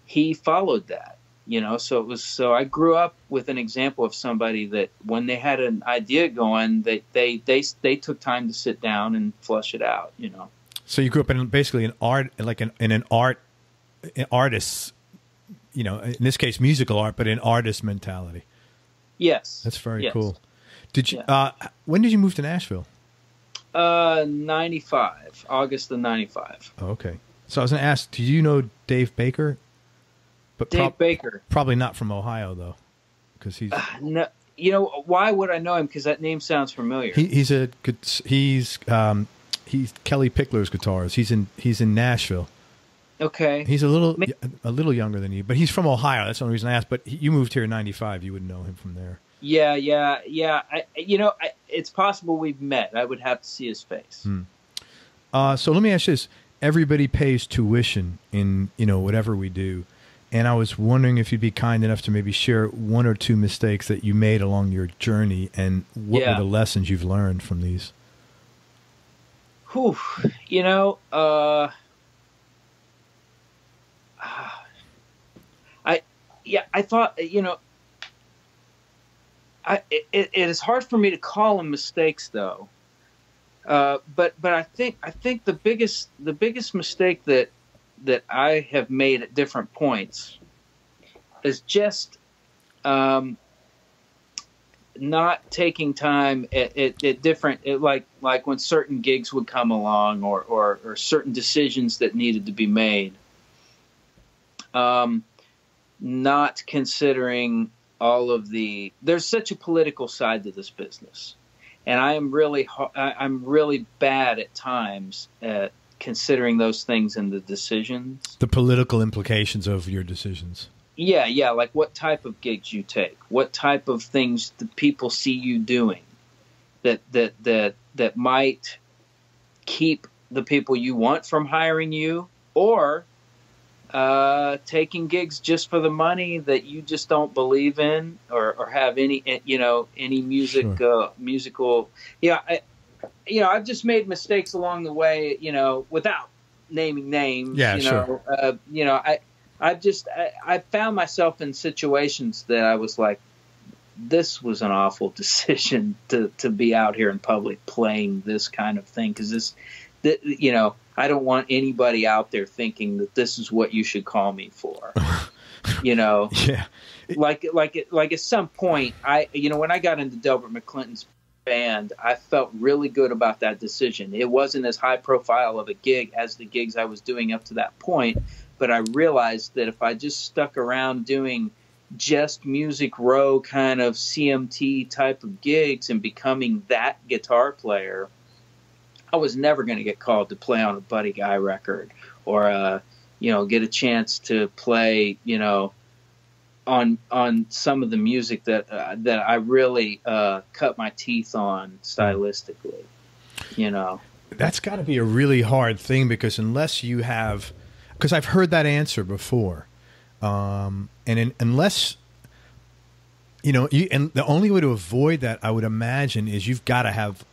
he followed that, you know, so I grew up with an example of somebody that when they had an idea going, they took time to sit down and flush it out, you know. So you grew up in basically an artist, you know, in this case musical art, but an artist mentality. Yes. That's very cool. Did you? When did you move to Nashville? 95, August of 95. Oh, okay. So I was going to ask, do you know Dave Baker? But Dave Baker. Probably not from Ohio though, because he's no. You know, why would I know him? Because that name sounds familiar. He's Kelly Pickler's guitarist. He's in Nashville. Okay. He's a little younger than you, but he's from Ohio. That's the only reason I asked. But you moved here in '95. You would know him from there. Yeah. It's possible we've met. I would have to see his face. So let me ask you this: everybody pays tuition in whatever we do, and I was wondering if you'd be kind enough to maybe share one or two mistakes that you made along your journey, and what were the lessons you've learned from these. Whew, you know, I thought, you know, it is hard for me to call them mistakes, though. But I think the biggest mistake that I have made at different points is just not taking time at different, like when certain gigs would come along, or certain decisions that needed to be made. Not considering all of there's such a political side to this business, and I'm really bad at times at considering those things in the decisions. The political implications of your decisions. Yeah, like what type of gigs you take, what type of things the people see you doing that might keep the people you want from hiring you, or taking gigs just for the money that you just don't believe in, or have any music, Sure. musical. I've just made mistakes along the way, without naming names. Yeah, sure. I found myself in situations that I was like, this was an awful decision to be out here in public playing this kind of thing, because I don't want anybody out there thinking that this is what you should call me for. Yeah. Like at some point, when I got into Delbert McClinton's band, I felt really good about that decision. It wasn't as high profile of a gig as the gigs I was doing up to that point, but I realized that if I just stuck around doing just Music Row kind of CMT type of gigs and becoming that guitar player, I was never going to get called to play on a Buddy Guy record, or get a chance to play on some of the music that I really cut my teeth on stylistically. That's got to be a really hard thing, because because I've heard that answer before, unless and the only way to avoid that, I would imagine, is you've got to have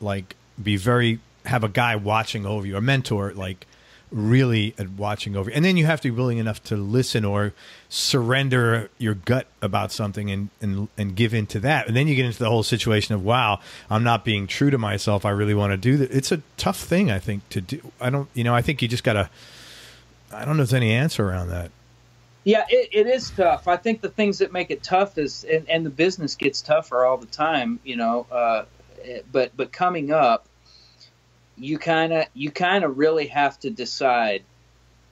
have a guy watching over you, a mentor, like really watching over you. And then you have to be willing enough to listen or surrender your gut about something and give in to that. And then you get into the whole situation of, wow, I'm not being true to myself. I really want to do that. It's a tough thing, I think, to do. I think you just got to, I don't know if there's any answer around that. Yeah, it is tough. I think the things that make it tough is, and the business gets tougher all the time, but coming up, you kind of really have to decide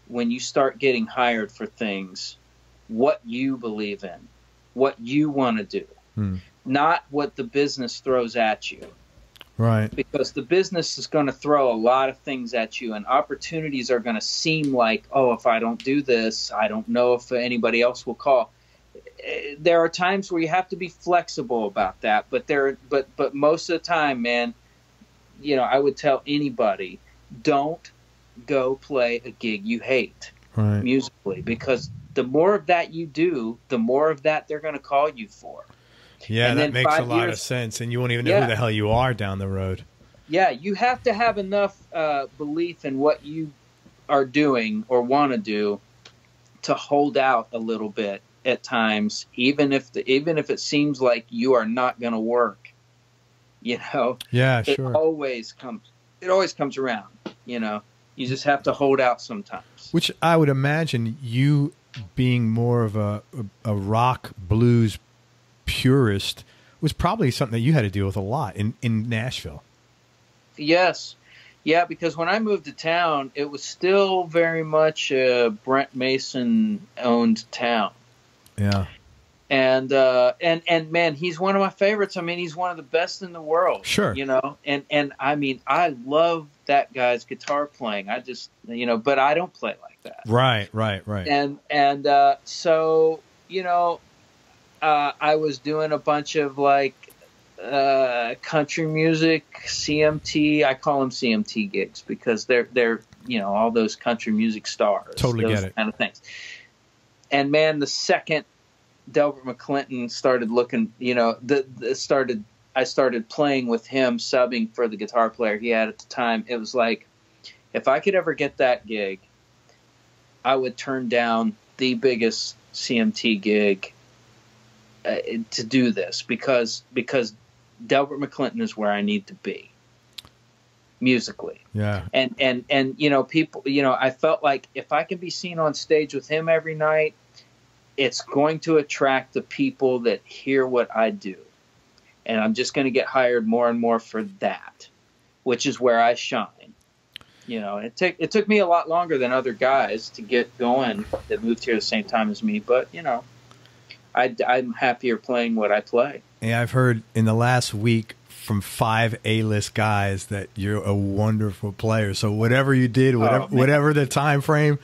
when you start getting hired for things what you believe in, what you want to do, not what the business throws at you. Right. Because the business is going to throw a lot of things at you, and opportunities are going to seem like, oh, if I don't do this, I don't know if anybody else will call. There are times where you have to be flexible about that, but most of the time, man, I would tell anybody, don't go play a gig you hate musically, because the more of that you do, the more of that they're going to call you for. Yeah, that makes a lot of sense, and you won't even know who the hell you are down the road. Yeah, you have to have enough belief in what you are doing or want to do to hold out a little bit at times, even if it seems like you are not going to work. Yeah, sure. It always comes around. You just have to hold out sometimes. Which I would imagine, you being more of a rock blues purist, was probably something that you had to deal with a lot in Nashville. Yes. Yeah, because when I moved to town, it was still very much a Brent Mason owned town. Yeah. And man, he's one of my favorites. I mean, he's one of the best in the world. Sure. And I mean, I love that guy's guitar playing. I just, but I don't play like that. Right. And so, I was doing a bunch of country music, CMT. I call them CMT gigs because they're all those country music stars. Totally get it. Kind of things. And man, the second Delbert McClinton started looking, I started playing with him, subbing for the guitar player he had at the time. It was like, if I could ever get that gig, I would turn down the biggest CMT gig to do this because Delbert McClinton is where I need to be musically. Yeah. And you know, people, you know, I felt like if I can be seen on stage with him every night, it's going to attract the people that hear what I do. And I'm just going to get hired more and more for that, which is where I shine. You know, it took me a lot longer than other guys to get going that moved here the same time as me. But, you know, I'm happier playing what I play. Yeah, I've heard in the last week from 5 A-list guys that you're a wonderful player. So whatever you did, whatever the time frame,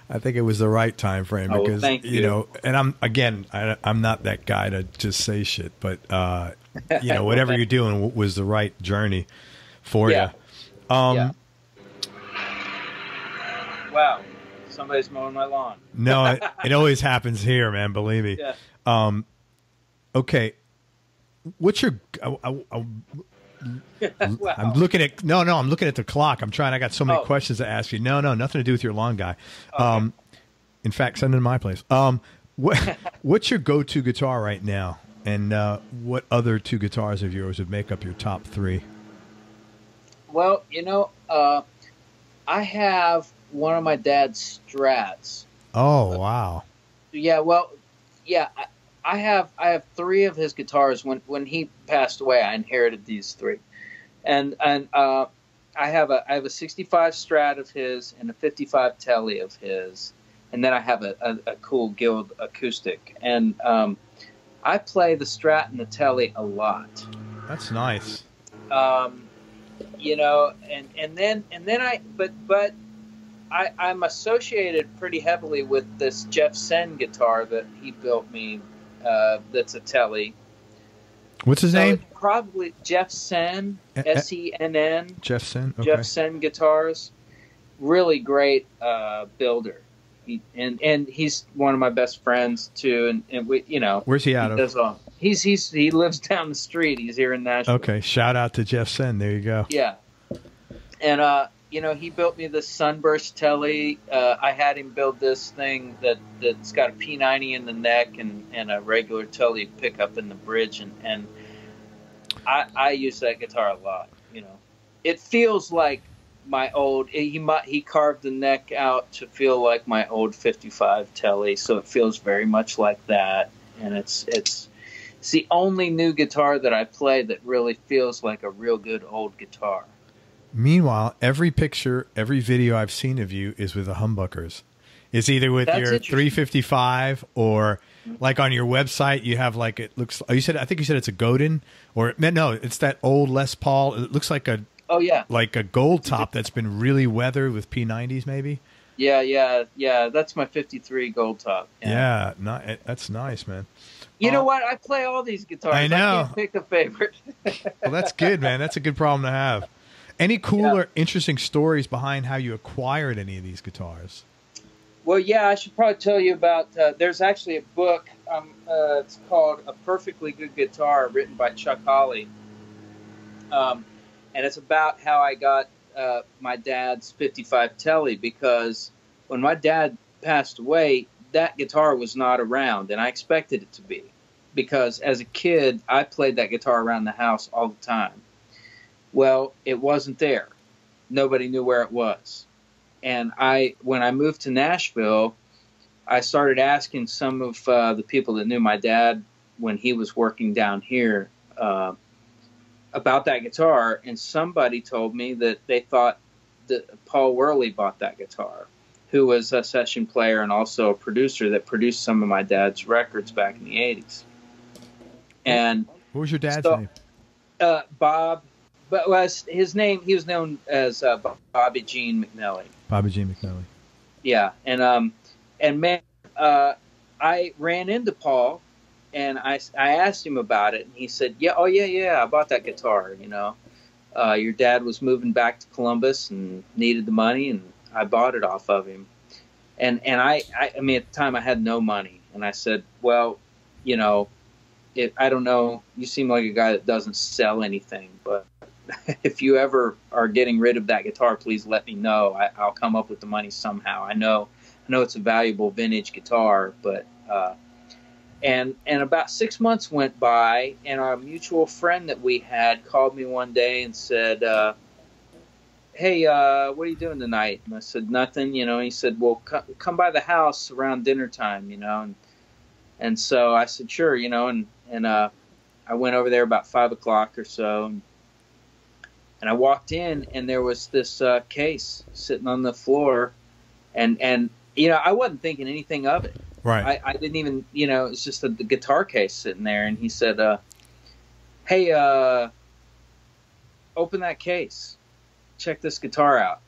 I think it was the right time frame because thank you. You know, and I'm not that guy to just say shit, but you know, whatever you're doing was the right journey for you. Yeah. Wow, somebody's mowing my lawn. No, it always happens here, man. Believe me. Yeah. Okay, what's your? Wow. I'm looking at I'm looking at the clock. I got so many questions to ask you. No, nothing to do with your lawn guy. Okay. In fact, send it to my place. What's your go-to guitar right now? And what other 2 guitars of yours would make up your top 3? Well, you know, I have one of my dad's Strats. Oh, wow. Yeah, well, yeah, I have 3 of his guitars. When he passed away, I inherited these 3, and I have a 65 Strat of his and a 55 Tele of his, and then I have a cool Guild acoustic, and I play the Strat and the Tele a lot. That's nice. You know, and then I'm associated pretty heavily with this Jeff Sen guitar that he built me. That's a Tele. What's his name? Probably Jeff Sen, Senn. Jeff Sen. Okay. Jeff Sen Guitars. Really great builder. And he's one of my best friends too. And we, you know, where's he out of? He lives down the street. He's here in Nashville. Okay, shout out to Jeff Sen. There you go. Yeah, and you know, he built me the Sunburst Tele. I had him build this thing that's got a P90 in the neck and a regular Tele pickup in the bridge, and I use that guitar a lot. You know, it feels like my old. He carved the neck out to feel like my old 55 Tele, so it feels very much like that, and it's the only new guitar that I play that really feels like a real good old guitar. Meanwhile, every picture, every video I've seen of you is with the humbuckers. It's either with your 355 or like on your website you have like it looks. I think you said it's a Godin or no, it's that old Les Paul. It looks like like a gold top that's been really weathered with P90s maybe. Yeah. That's my 53 gold top. Yeah, that's nice, man. You know what? I play all these guitars. I know. I can't pick a favorite. Well, that's good, man. That's a good problem to have. Any cool or interesting stories behind how you acquired any of these guitars? Well, yeah, I should probably tell you about. There's actually a book. It's called "A Perfectly Good Guitar," written by Chuck Hawley, and it's about how I got my dad's 55 Tele, because when my dad passed away, that guitar was not around, and I expected it to be, because as a kid, I played that guitar around the house all the time. Well, it wasn't there. Nobody knew where it was. And when I moved to Nashville, I started asking some of the people that knew my dad when he was working down here about that guitar, and somebody told me that they thought that Paul Worley bought that guitar, who was a session player and also a producer that produced some of my dad's records back in the 80s. And what was your dad's name? Bob. But his name, he was known as Bobby Gene McNelly. Bobby Gene McNelly. Yeah, and man, I ran into Paul, and I asked him about it, and he said, "Yeah, I bought that guitar. You know, your dad was moving back to Columbus and needed the money, and I bought it off of him." And I mean, at the time I had no money, and I said, "Well, you know, I don't know. You seem like a guy that doesn't sell anything, but if you ever are getting rid of that guitar, please let me know. I'll come up with the money somehow. I know it's a valuable vintage guitar, but And about 6 months went by, and our mutual friend that we had called me one day and said, "Hey, what are you doing tonight?" And I said, "Nothing." He said, "Well, come by the house around dinner time." And so I said, "Sure." And I went over there about 5 o'clock or so, and I walked in, and there was this case sitting on the floor, and I wasn't thinking anything of it. Right. I didn't even, it's just the guitar case sitting there. And he said, "Hey, open that case. Check this guitar out."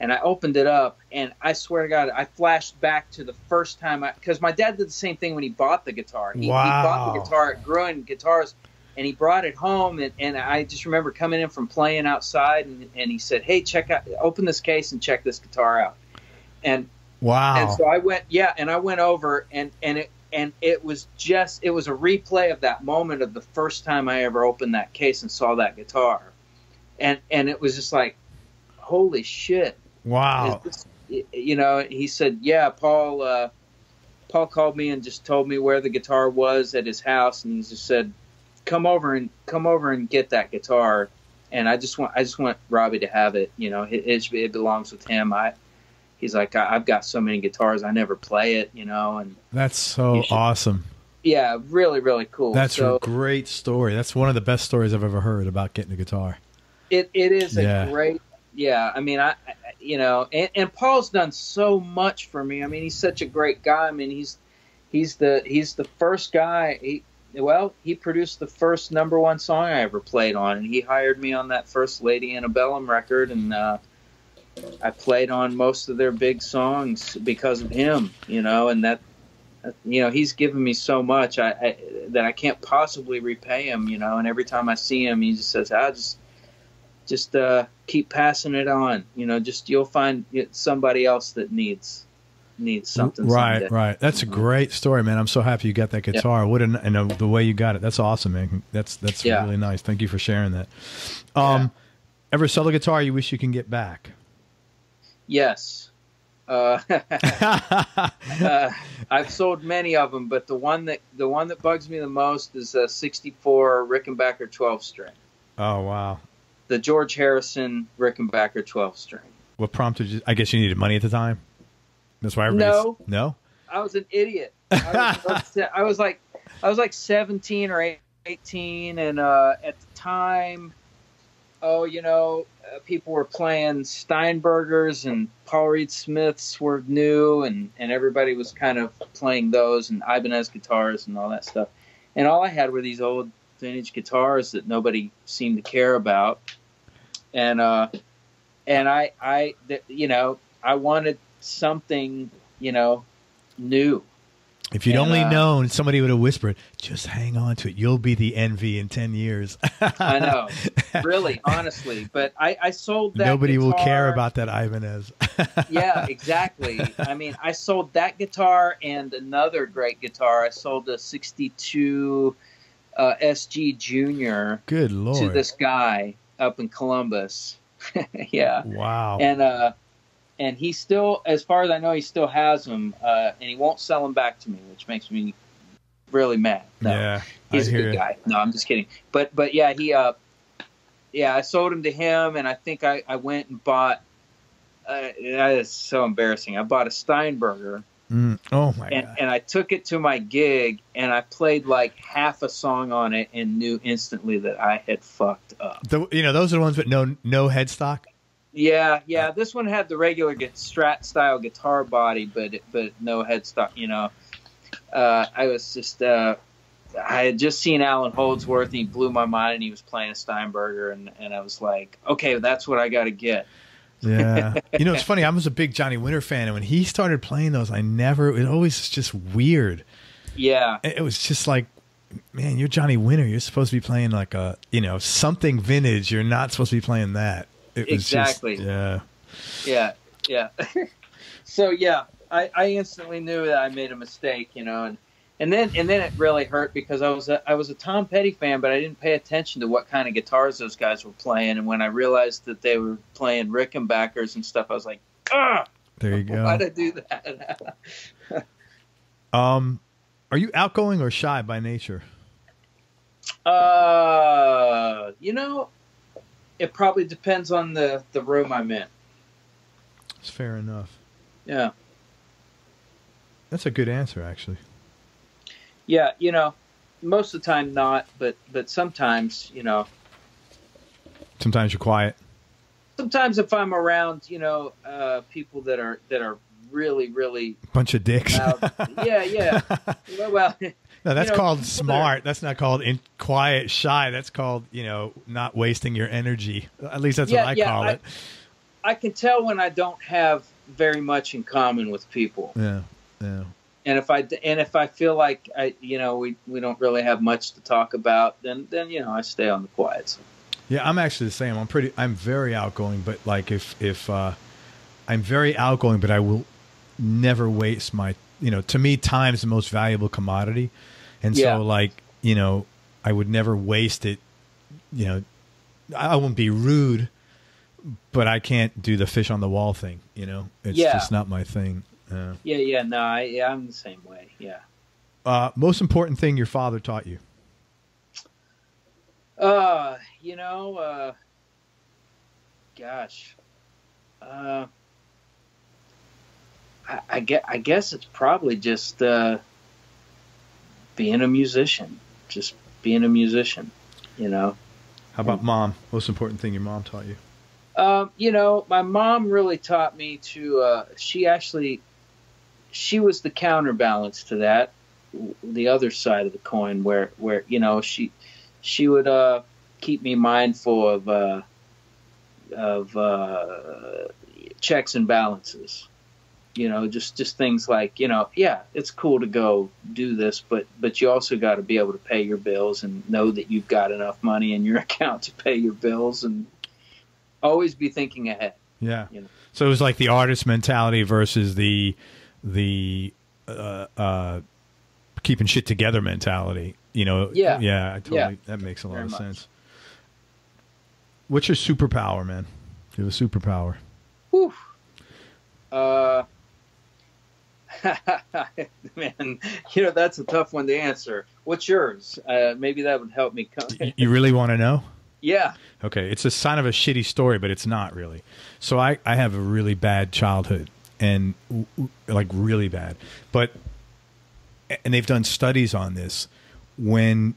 And I opened it up, and I swear to God, I flashed back to the first time because my dad did the same thing when he bought the guitar. He bought the guitar at Gruen Guitars, and he brought it home. And I just remember coming in from playing outside, and he said, "Hey, open this case and check this guitar out." And wow. And so I went over, and it was a replay of that moment of the first time I ever opened that case and saw that guitar. And it was just like, holy shit. Wow. He said, "Yeah, Paul called me and just told me where the guitar was at his house, and he just said, come over and get that guitar. And I just want Robbie to have it. It belongs with him. He's like, I've got so many guitars, I never play it, and that's so awesome. Yeah, really, really cool. That's a great story. That's one of the best stories I've ever heard about getting a guitar. It is a great, I mean, and Paul's done so much for me. I mean, he's such a great guy. I mean, he's the first guy. He produced the first #1 song I ever played on, and he hired me on that first Lady Antebellum record, and I played on most of their big songs because of him, and that, he's given me so much that I can't possibly repay him, and every time I see him, he just says, just keep passing it on, you'll find somebody else that needs something. Right, someday. Right. That's a great story, man. I'm so happy you got that guitar. And the way you got it, that's awesome, man. That's really nice. Thank you for sharing that. Ever sell a guitar you wish you can get back? Yes. I've sold many of them, but the one that bugs me the most is a '64 Rickenbacker 12-string. Oh wow! The George Harrison Rickenbacker 12-string. What prompted you? I guess you needed money at the time. That's why everybody. No. I was an idiot. I was like 17 or 18, and at the time, people were playing Steinbergers, and Paul Reed Smiths were new, and everybody was kind of playing those, and Ibanez guitars and all that stuff. And all I had were these old vintage guitars that nobody seemed to care about. And I wanted something, new. If you'd only known, somebody would have whispered, just hang on to it. You'll be the envy in 10 years. I know. Really, honestly. But I sold that Nobody guitar. will care about that Ibanez. Yeah, exactly. I mean, I sold that guitar and another great guitar. I sold a 62 SG Junior Good Lord. to this guy up in Columbus. Yeah. Wow. And he still, as far as I know, he still has them, and he won't sell them back to me, which makes me really mad. No, yeah, he's a good guy. No, I'm just kidding. But yeah, I sold him to him, and I think I went and bought. That is so embarrassing. I bought a Steinberger. Oh my God! And I took it to my gig, and I played like half a song on it, and knew instantly that I had fucked up. Those are the ones with no headstock. Yeah. This one had the regular Strat style guitar body, but no headstock. I was just I had just seen Alan Holdsworth, and he blew my mind, and he was playing a Steinberger, and I was like, okay, that's what I got to get. Yeah. It's funny. I was a big Johnny Winter fan, and when he started playing those, it always was just weird. Yeah. It was just like, man, you're Johnny Winter. You're supposed to be playing like something vintage. You're not supposed to be playing that. Exactly. Yeah. So yeah, I instantly knew that I made a mistake, and then it really hurt because I was a Tom Petty fan, but I didn't pay attention to what kind of guitars those guys were playing, and when I realized that they were playing Rickenbackers and stuff, I was like, ah, there you go. Why'd I do that? Are you outgoing or shy by nature? You know, it probably depends on the room I'm in. It's fair enough. Yeah. That's a good answer, actually. Yeah, you know, most of the time not, but sometimes, you know. Sometimes you're quiet. Sometimes if I'm around, you know, people that are really, really bunch of dicks. loud. Yeah. Well, no, that's called smart. Are, that's not called quiet, shy. That's called, you know, not wasting your energy. At least that's what I call it. I can tell when I don't have very much in common with people. Yeah. And if I feel like we don't really have much to talk about, then you know, I stay on the quiet side. Yeah, I'm actually the same. I'm very outgoing, but like if I'm very outgoing, but I will never waste my, you know, to me, time is the most valuable commodity. And so like, you know, I would never waste it. You know, I won't be rude, but I can't do the fish on the wall thing. You know, it's just not my thing. Yeah. No, I'm the same way. Yeah. Most important thing your father taught you? You know, gosh, I guess it's probably just being a musician. Just being a musician. You know. How about mom? Most important thing your mom taught you? You know, my mom really taught me to. She was the counterbalance to that, the other side of the coin, where you know she would keep me mindful of checks and balances. You know, just things like, you know, yeah, it's cool to go do this, but you also got to be able to pay your bills and know that you've got enough money in your account to pay your bills, and always be thinking ahead. Yeah. You know? So it was like the artist mentality versus the keeping shit together mentality. You know. Yeah. I totally. That makes a lot of sense. What's your superpower, man? Do you have a superpower? Whew. Man, you know, that's a tough one to answer. What's yours? Maybe that would help me. You really want to know? Yeah. Okay. It's a sign of a shitty story, but it's not really. So I have a really bad childhood, and like really bad. And they've done studies on this. When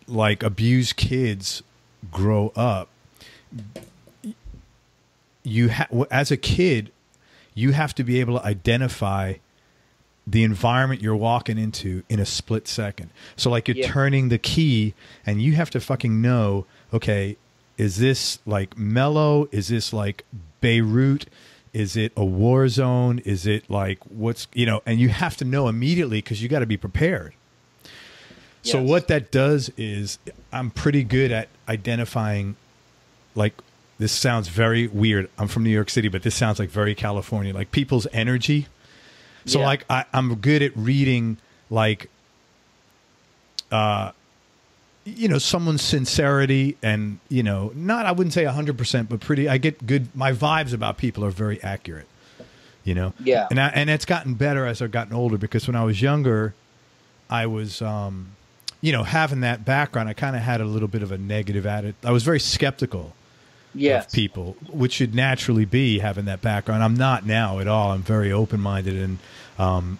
like abused kids grow up, as a kid, you have to be able to identify the environment you're walking into in a split second. So like you're turning the key and you have to fucking know, okay, is this like mellow? Is this like Beirut? Is it a war zone? Is it like what's, you know, and you have to know immediately because you got to be prepared. Yes. So what that does is I'm pretty good at identifying, like, this sounds very weird. I'm from New York City, but this sounds like very California, like people's energy. So like I'm good at reading like, you know, someone's sincerity and, you know, not, I wouldn't say 100%, but pretty, I get good. My vibes about people are very accurate, you know? Yeah. And it's gotten better as I've gotten older, because when I was younger, I was, you know, having that background, I kind of had a little bit of a negative attitude. I was very skeptical of people, which should naturally be having that background. I'm not now at all. I'm very open-minded and,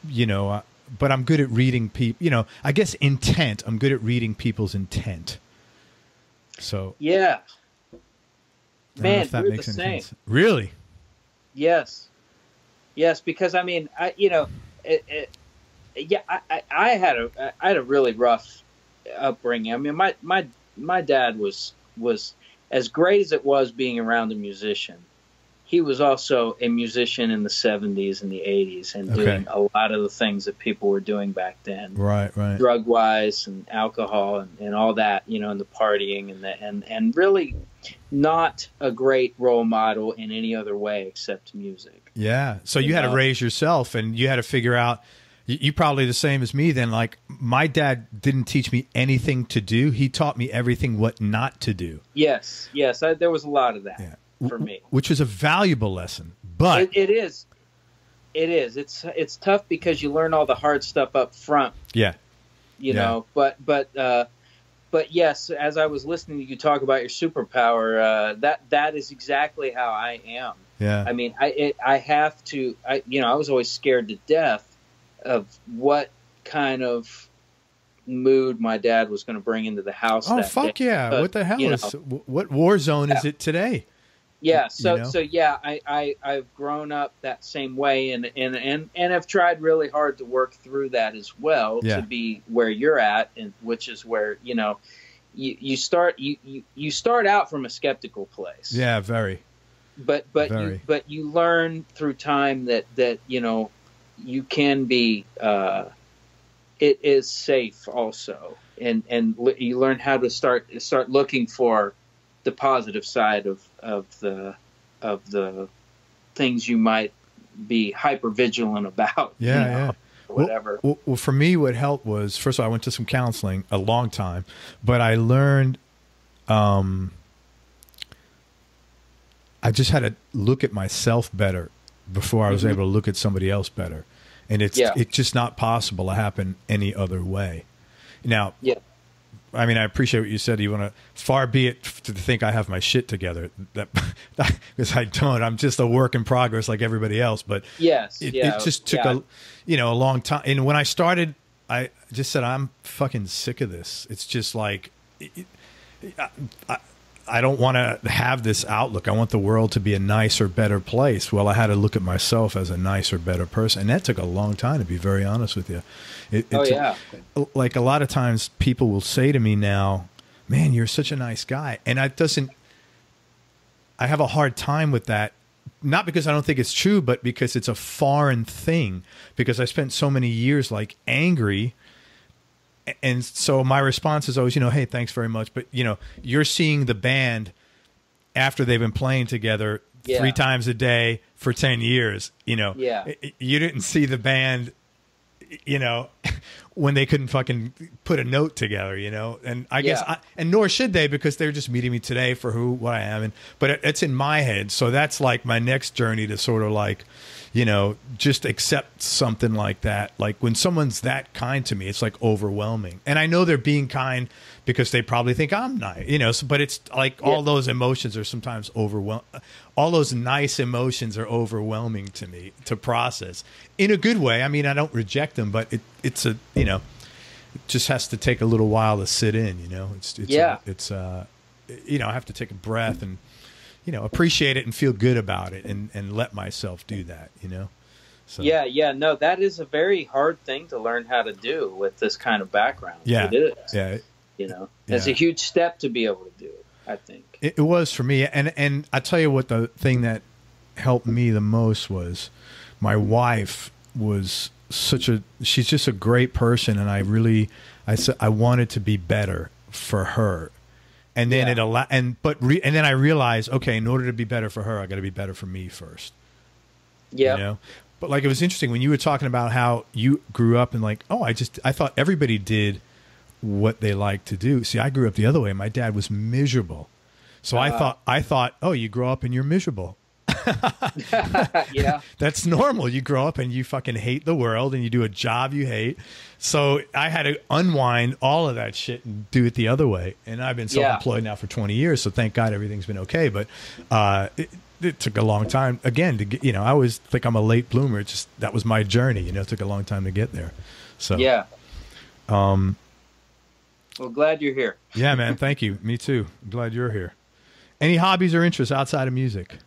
you know, but I'm good at reading people, you know, I guess intent. I'm good at reading people's intent. So. Yeah. Man, we're the same. Really? Yes. Yes, because I mean, you know, I had a really rough upbringing. I mean, my dad was as great as it was being around a musician. He was also a musician in the 70s and the 80s and doing a lot of the things that people were doing back then. Right. Drug-wise and alcohol and all that, you know, and the partying and really not a great role model in any other way except music. Yeah. So you had to raise yourself, and you had to figure out, you probably the same as me then. Like, my dad didn't teach me anything to do. He taught me everything what not to do. Yes. There was a lot of that for me. Which is a valuable lesson. But it is. It is. It's tough because you learn all the hard stuff up front. Yeah. You know, but yes, as I was listening to you talk about your superpower, that is exactly how I am. Yeah. I mean, I have to. I was always scared to death of what kind of mood my dad was going to bring into the house. Oh, that fuck day. yeah! What the hell what war zone is it today? Yeah. So yeah, I've grown up that same way, and have tried really hard to work through that as well to be where you're at, and which is where you start out from a skeptical place. Yeah, very. But you learn through time that you can be. It is safe also, and you learn how to start looking for the positive side of the things you might be hyper vigilant about. Yeah. Whatever. Well, for me, what helped was, first of all, I went to some counseling a long time, but I learned, I just had to look at myself better before I was able to look at somebody else better. And it's just not possible to happen any other way. Now, I mean, I appreciate what you said. You want to, far be it to think I have my shit together, that because I don't. I'm just a work in progress like everybody else. But it just took a long time. And when I started, I just said, I'm fucking sick of this. It's just like, I don't want to have this outlook. I want the world to be a nicer, better place. Well, I had to look at myself as a nicer, better person. And that took a long time, to be very honest with you. Like a lot of times people will say to me now, man, you're such a nice guy. And I have a hard time with that. Not because I don't think it's true, but because it's a foreign thing. Because I spent so many years like angry. And so my response is always, hey, thanks very much. But, you're seeing the band after they've been playing together 3 times a day for 10 years, You didn't see the band, when they couldn't fucking put a note together, And I guess, and nor should they, because they're just meeting me today for what I am. But it's in my head. So that's like my next journey to sort of like, just accept something like that. Like when someone's that kind to me, it's like overwhelming. And I know they're being kind because they probably think I'm nice, but it's like all those emotions are sometimes all those nice emotions are overwhelming to me to process in a good way. I mean, I don't reject them, but it just has to take a little while to sit in, I have to take a breath and, appreciate it and feel good about it and let myself do that, So. No, that is a very hard thing to learn how to do with this kind of background. Yeah. It is. Yeah. It's a huge step to be able to do it, I think. It was for me. And I tell you what, the thing that helped me the most was my wife was she's just a great person. And I wanted to be better for her. And then and then I realized, okay, in order to be better for her, I got to be better for me first. Yeah. But like, it was interesting when you were talking about how you grew up and like, I thought everybody did what they like to do. See, I grew up the other way. My dad was miserable. So I thought, you grow up and you're miserable. Yeah. That's normal. You grow up and you fucking hate the world and you do a job you hate. So I had to unwind all of that shit and do it the other way. And I've been self-employed now for 20 years. So thank God everything's been okay. But it took a long time again to get, I always think I'm a late bloomer. That was my journey, it took a long time to get there. So, well, glad you're here. Yeah, man. Thank you. Me too. I'm glad you're here. Any hobbies or interests outside of music?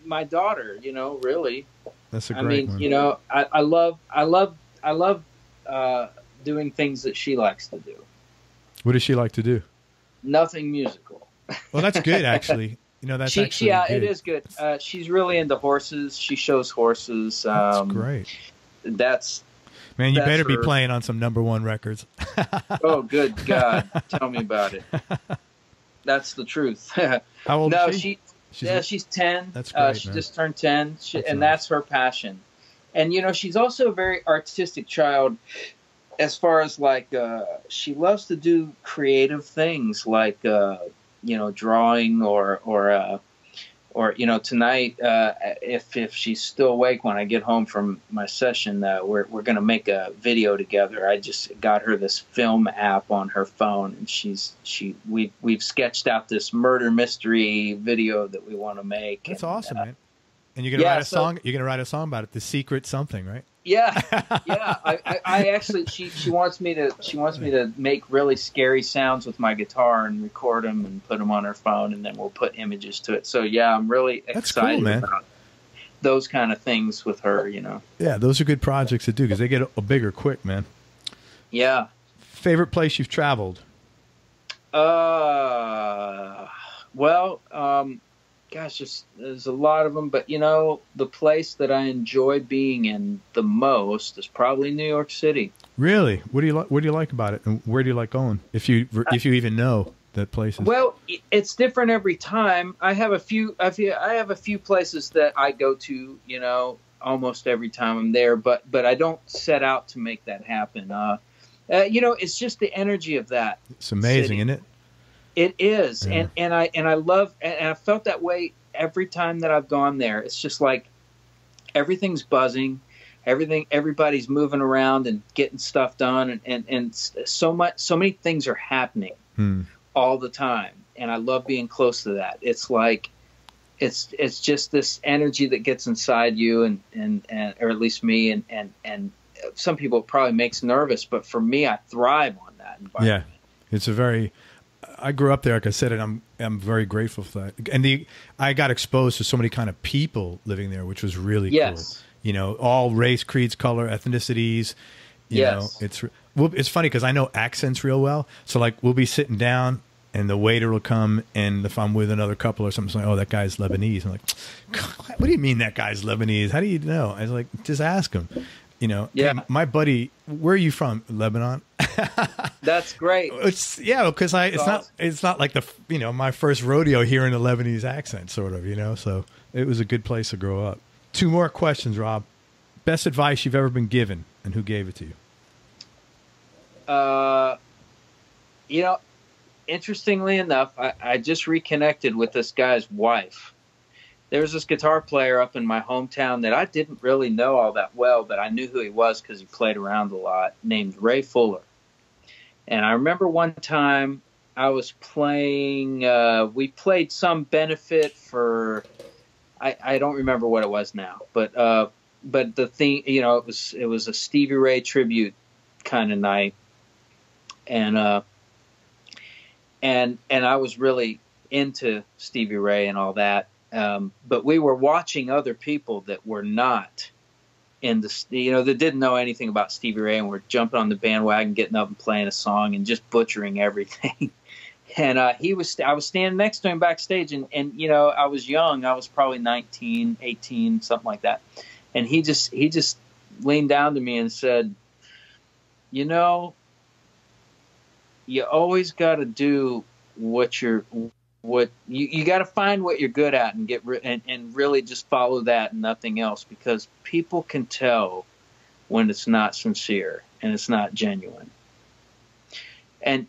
My daughter, really. That's a great one. I love doing things that she likes to do. What does she like to do? Nothing musical. Well, that's good, actually. That's actually good. It is good. She's really into horses. She shows horses. That's great. Man, you better be playing on some #1 records. Oh, good God. Tell me about it. That's the truth. How old is she? She's 10. That's great, she man. just turned 10, that's her passion. And, she's also a very artistic child as far as, like, she loves to do creative things like, drawing or or tonight, if she's still awake when I get home from my session, we're going to make a video together. I just got her this film app on her phone, and we've sketched out this murder mystery video that we want to make. That's awesome, man. And you're gonna write a song. You're gonna write a song about it, The Secret something, right? Yeah, yeah. I actually, she wants me to make really scary sounds with my guitar and record them and put them on her phone, and then we'll put images to it. So yeah, I'm really excited about those kind of things with her. Yeah, those are good projects to do because they get a bigger quick, man. Yeah. Favorite place you've traveled? Well, gosh, there's a lot of them, but the place that I enjoy being in the most is probably New York City. Really? What do you like about it, and where do you like going? If you even know that places. Well, it's different every time. I have a few places that I go to, almost every time I'm there, but I don't set out to make that happen. It's just the energy of that. It's amazing, city. Isn't it? It is, yeah. and I love, and I felt that way every time that I've gone there. It's just like everything's buzzing, everybody's moving around and getting stuff done, and so many things are happening all the time, and I love being close to that. It's like it's just this energy that gets inside you, and or at least me, and some people it probably makes nervous, but for me, I thrive on that environment. Yeah, it's a very. I grew up there, like I said, and I'm very grateful for that. And I got exposed to so many kind of people living there, which was really cool. All race, creeds, color, ethnicities. You know, it's funny because I know accents real well. So like we'll be sitting down, and the waiter will come, and if I'm with another couple or something, it's like, oh, that guy's Lebanese. I'm like, what do you mean that guy's Lebanese? How do you know? I was like, just ask him. Hey, my buddy, where are you from? Lebanon. That's great. Because it's not like my first rodeo hearing a Lebanese accent, sort of. So it was a good place to grow up. 2 more questions, Rob. Best advice you've ever been given, and who gave it to you? Interestingly enough, I just reconnected with this guy's wife. There was this guitar player up in my hometown that I didn't really know all that well, but I knew who he was because he played around a lot, named Ray Fuller. And I remember one time I was playing, we played some benefit for, I don't remember what it was now, but the thing, it was a Stevie Ray tribute kind of night. And I was really into Stevie Ray and all that. But we were watching other people that were not in that didn't know anything about Stevie Ray, and were jumping on the bandwagon, getting up and playing a song and just butchering everything. And I was standing next to him backstage, and I was young. I was probably 19, 18, something like that. And he just leaned down to me and said, you always got to do what you got to find what you're good at and and really just follow that and nothing else, because people can tell when it's not sincere and it's not genuine. And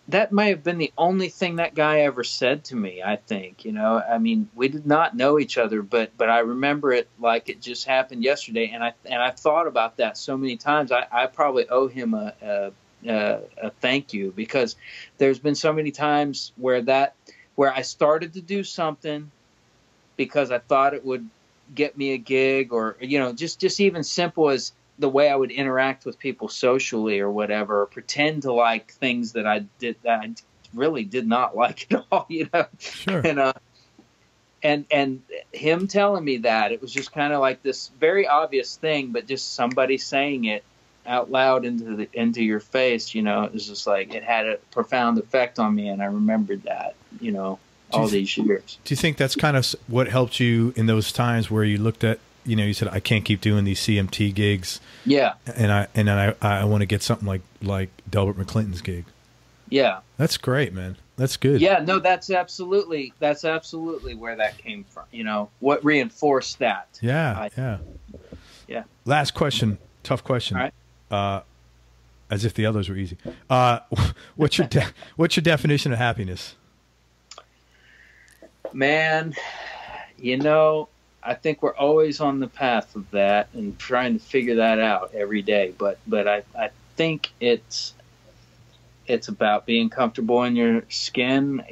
that may have been the only thing that guy ever said to me, I think. I mean, we did not know each other, but I remember it like it just happened yesterday, and I've thought about that so many times. I probably owe him a thank you, because there's been so many times where I started to do something because I thought it would get me a gig, or just even simple as the way I would interact with people socially or whatever, or pretend to like things that I really did not like at all, Sure. And him telling me that, it was just kind of like this very obvious thing, but just somebody saying it out loud into your face, it was just like, it had a profound effect on me, and I remembered that, all these years. Do you think that's kind of what helped you in those times where you looked at, you said, I can't keep doing these CMT gigs, and I want to get something like Delbert McClinton's gig? Yeah, that's great, man. That's good. Yeah, no, that's absolutely where that came from. What reinforced that? Yeah. Last question, tough question. All right. As if the others were easy. What's your definition of happiness? Man, I think we're always on the path of that and trying to figure that out every day. But I think it's about being comfortable in your skin.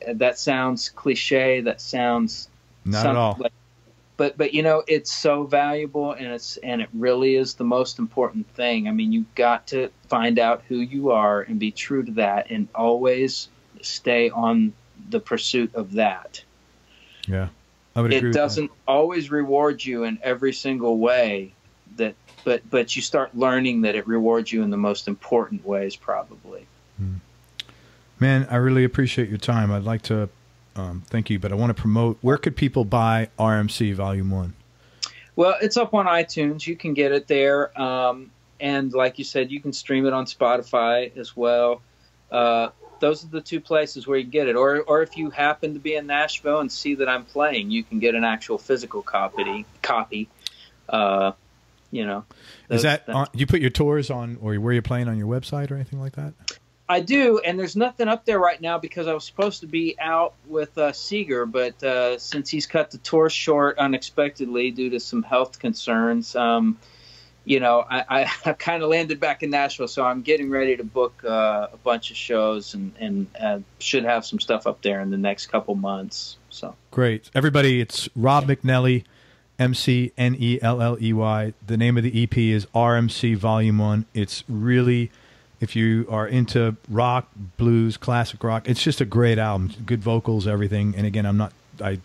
That sounds cliche. That sounds not at all. But it's so valuable, and it really is the most important thing. I mean, you've got to find out who you are and be true to that, and always stay on the pursuit of that. Yeah, I would agree. It doesn't always reward you in every single way, but you start learning that it rewards you in the most important ways, probably. Man, I really appreciate your time. I'd like to thank you, but I want to promote. Where could people buy RMC Volume 1? Well, it's up on iTunes. You can get it there. And like you said, you can stream it on Spotify as well. Those are the two places where you get it. Or if you happen to be in Nashville and see that I'm playing, you can get an actual physical copy. Is that you put your tours on, or where you're playing on your website or anything like that? I do, and there's nothing up there right now because I was supposed to be out with Seeger, but since he's cut the tour short unexpectedly due to some health concerns, I kind of landed back in Nashville, so I'm getting ready to book a bunch of shows and should have some stuff up there in the next couple months. So great, everybody! It's Rob McNelly, McNelley. The name of the EP is RMC Volume 1. It's really, if you are into rock, blues, classic rock, it's just a great album. Good vocals, everything. And again, I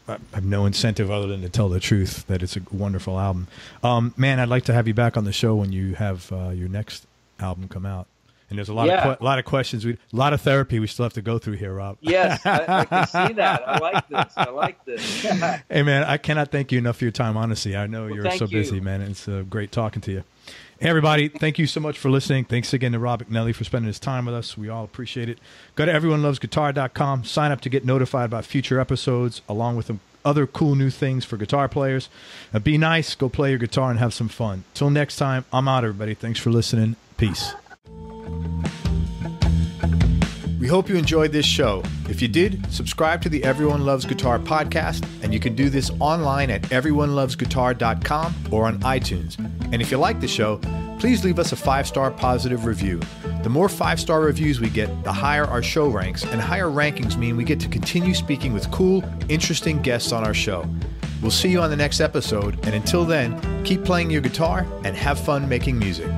have no incentive other than to tell the truth that it's a wonderful album. Man, I'd like to have you back on the show when you have your next album come out. And there's a lot of questions, a lot of therapy we still have to go through here, Rob. Yes, I can see that. I like this. Hey, man, I cannot thank you enough for your time, honestly. I know you're so busy, man. It's great talking to you. Hey, everybody, thank you so much for listening. Thanks again to Rob McNelly for spending his time with us. We all appreciate it. Go to everyonelovesguitar.com. Sign up to get notified about future episodes, along with other cool new things for guitar players. Be nice. Go play your guitar and have some fun. Till next time, I'm out, everybody. Thanks for listening. Peace. We hope you enjoyed this show. If you did, subscribe to the Everyone Loves Guitar podcast, and you can do this online at everyonelovesguitar.com or on iTunes. And if you like the show, please leave us a 5-star positive review. The more 5-star reviews we get, the higher our show ranks, and higher rankings mean we get to continue speaking with cool, interesting guests on our show. We'll see you on the next episode, and until then, keep playing your guitar and have fun making music.